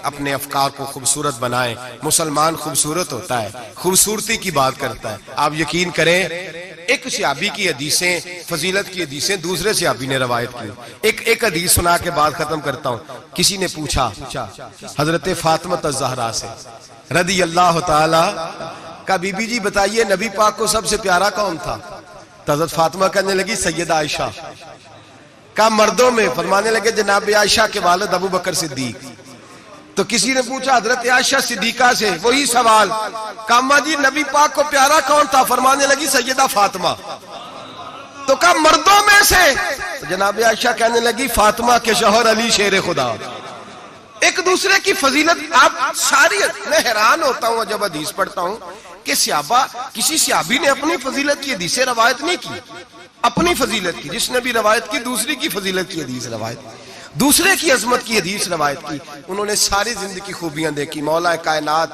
اپنے افکار کو خوبصورت بنائیں. مسلمان خوبصورت ہوتا ہے، خوبصورتی کی بات کرتا ہے. آپ یقین کریں ایک صحابی کی حدیثیں، فضیلت کی حدیثیں دوسرے صحابی نے روایت کی. ایک حدیث سنا کے بات ختم کرتا ہوں. کسی نے پوچھا حضرت فاطمہ الزہرا سے رضی اللہ تعالی کا، بی بی جی بتائیے نبی پاک کو سب سے پیارا کون تھا؟ تو حضرت فاطمہ کہنے لگی سیدہ عائشہ. کا مردوں میں؟ فرمانے لگے جناب عائشہ کے والد ابو بکر صدیق. تو کسی نے پوچھا حضرت عائشہ صدیقہ سے وہی سوال، کہا جی نبی پاک کو پیارا کون تھا؟ فرمانے لگی سیدہ فاطمہ. تو کہا مردوں میں سے؟ جناب عائشہ کہنے لگی فاطمہ کے شوہر علی شیر خدا. ایک دوسرے کی فضیلت. آپ ساری، میں حیران ہوتا ہوں جب حدیث پڑھتا ہوں کہ صحابہ، کسی صحابی نے اپنی فضیلت کی حدیث روایت نہیں کی، اپنی فضیلت کی. جس نے بھی روایت کی دوسری کی فضیلت کی حدیث روایت. دوسرے کی عظمت کی حدیث روایت کی. انہوں نے ساری زندگی خوبیاں دیکھی. مولا کائنات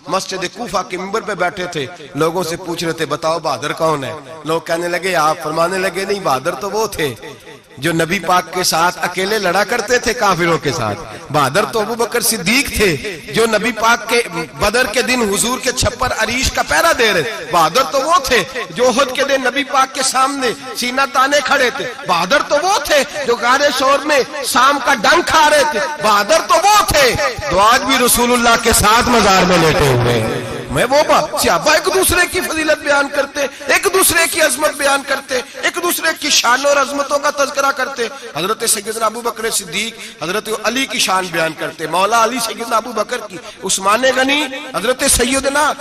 مسجد کوفہ کے منبر پہ بیٹھے تھے, لوگوں سے پوچھ رہے تھے بتاؤ بہادر کون ہے. لوگ کہنے لگے آپ, فرمانے لگے نہیں, بہادر تو وہ تھے جو نبی پاک کے ساتھ اکیلے لڑا کرتے تھے کافروں کے ساتھ. بہادر تو ابو بکر صدیق تھے جو نبی پاک کے بدر کے دن حضور کے چھپر عریش کا پہرا دے رہے. بہادر تو وہ تھے جو احد کے دن نبی پاک کے سامنے سینہ تانے کھڑے تھے. بہادر تو وہ تھے جو غار ثور میں شام کا ڈنگ کھا رہے تھے. بہادر تو وہ تھے جو آج بھی رسول اللہ کے ساتھ مزار میں لیٹے ہوئے ہیں. میں وہ صحابہ ایک دوسرے کی فضیلت بیان کرتے, ایک دوسرے کی عظمت بیان کرتے, ایک دوسرے کی شان اور عظمتوں کا تذکرہ کرتے. حضرت سیدنا ابو بکر صدیق حضرت علی کی شان بیان کرتے, مولا علی سیدنا ابو بکر کی, عثمان غنی حضرت سیدنا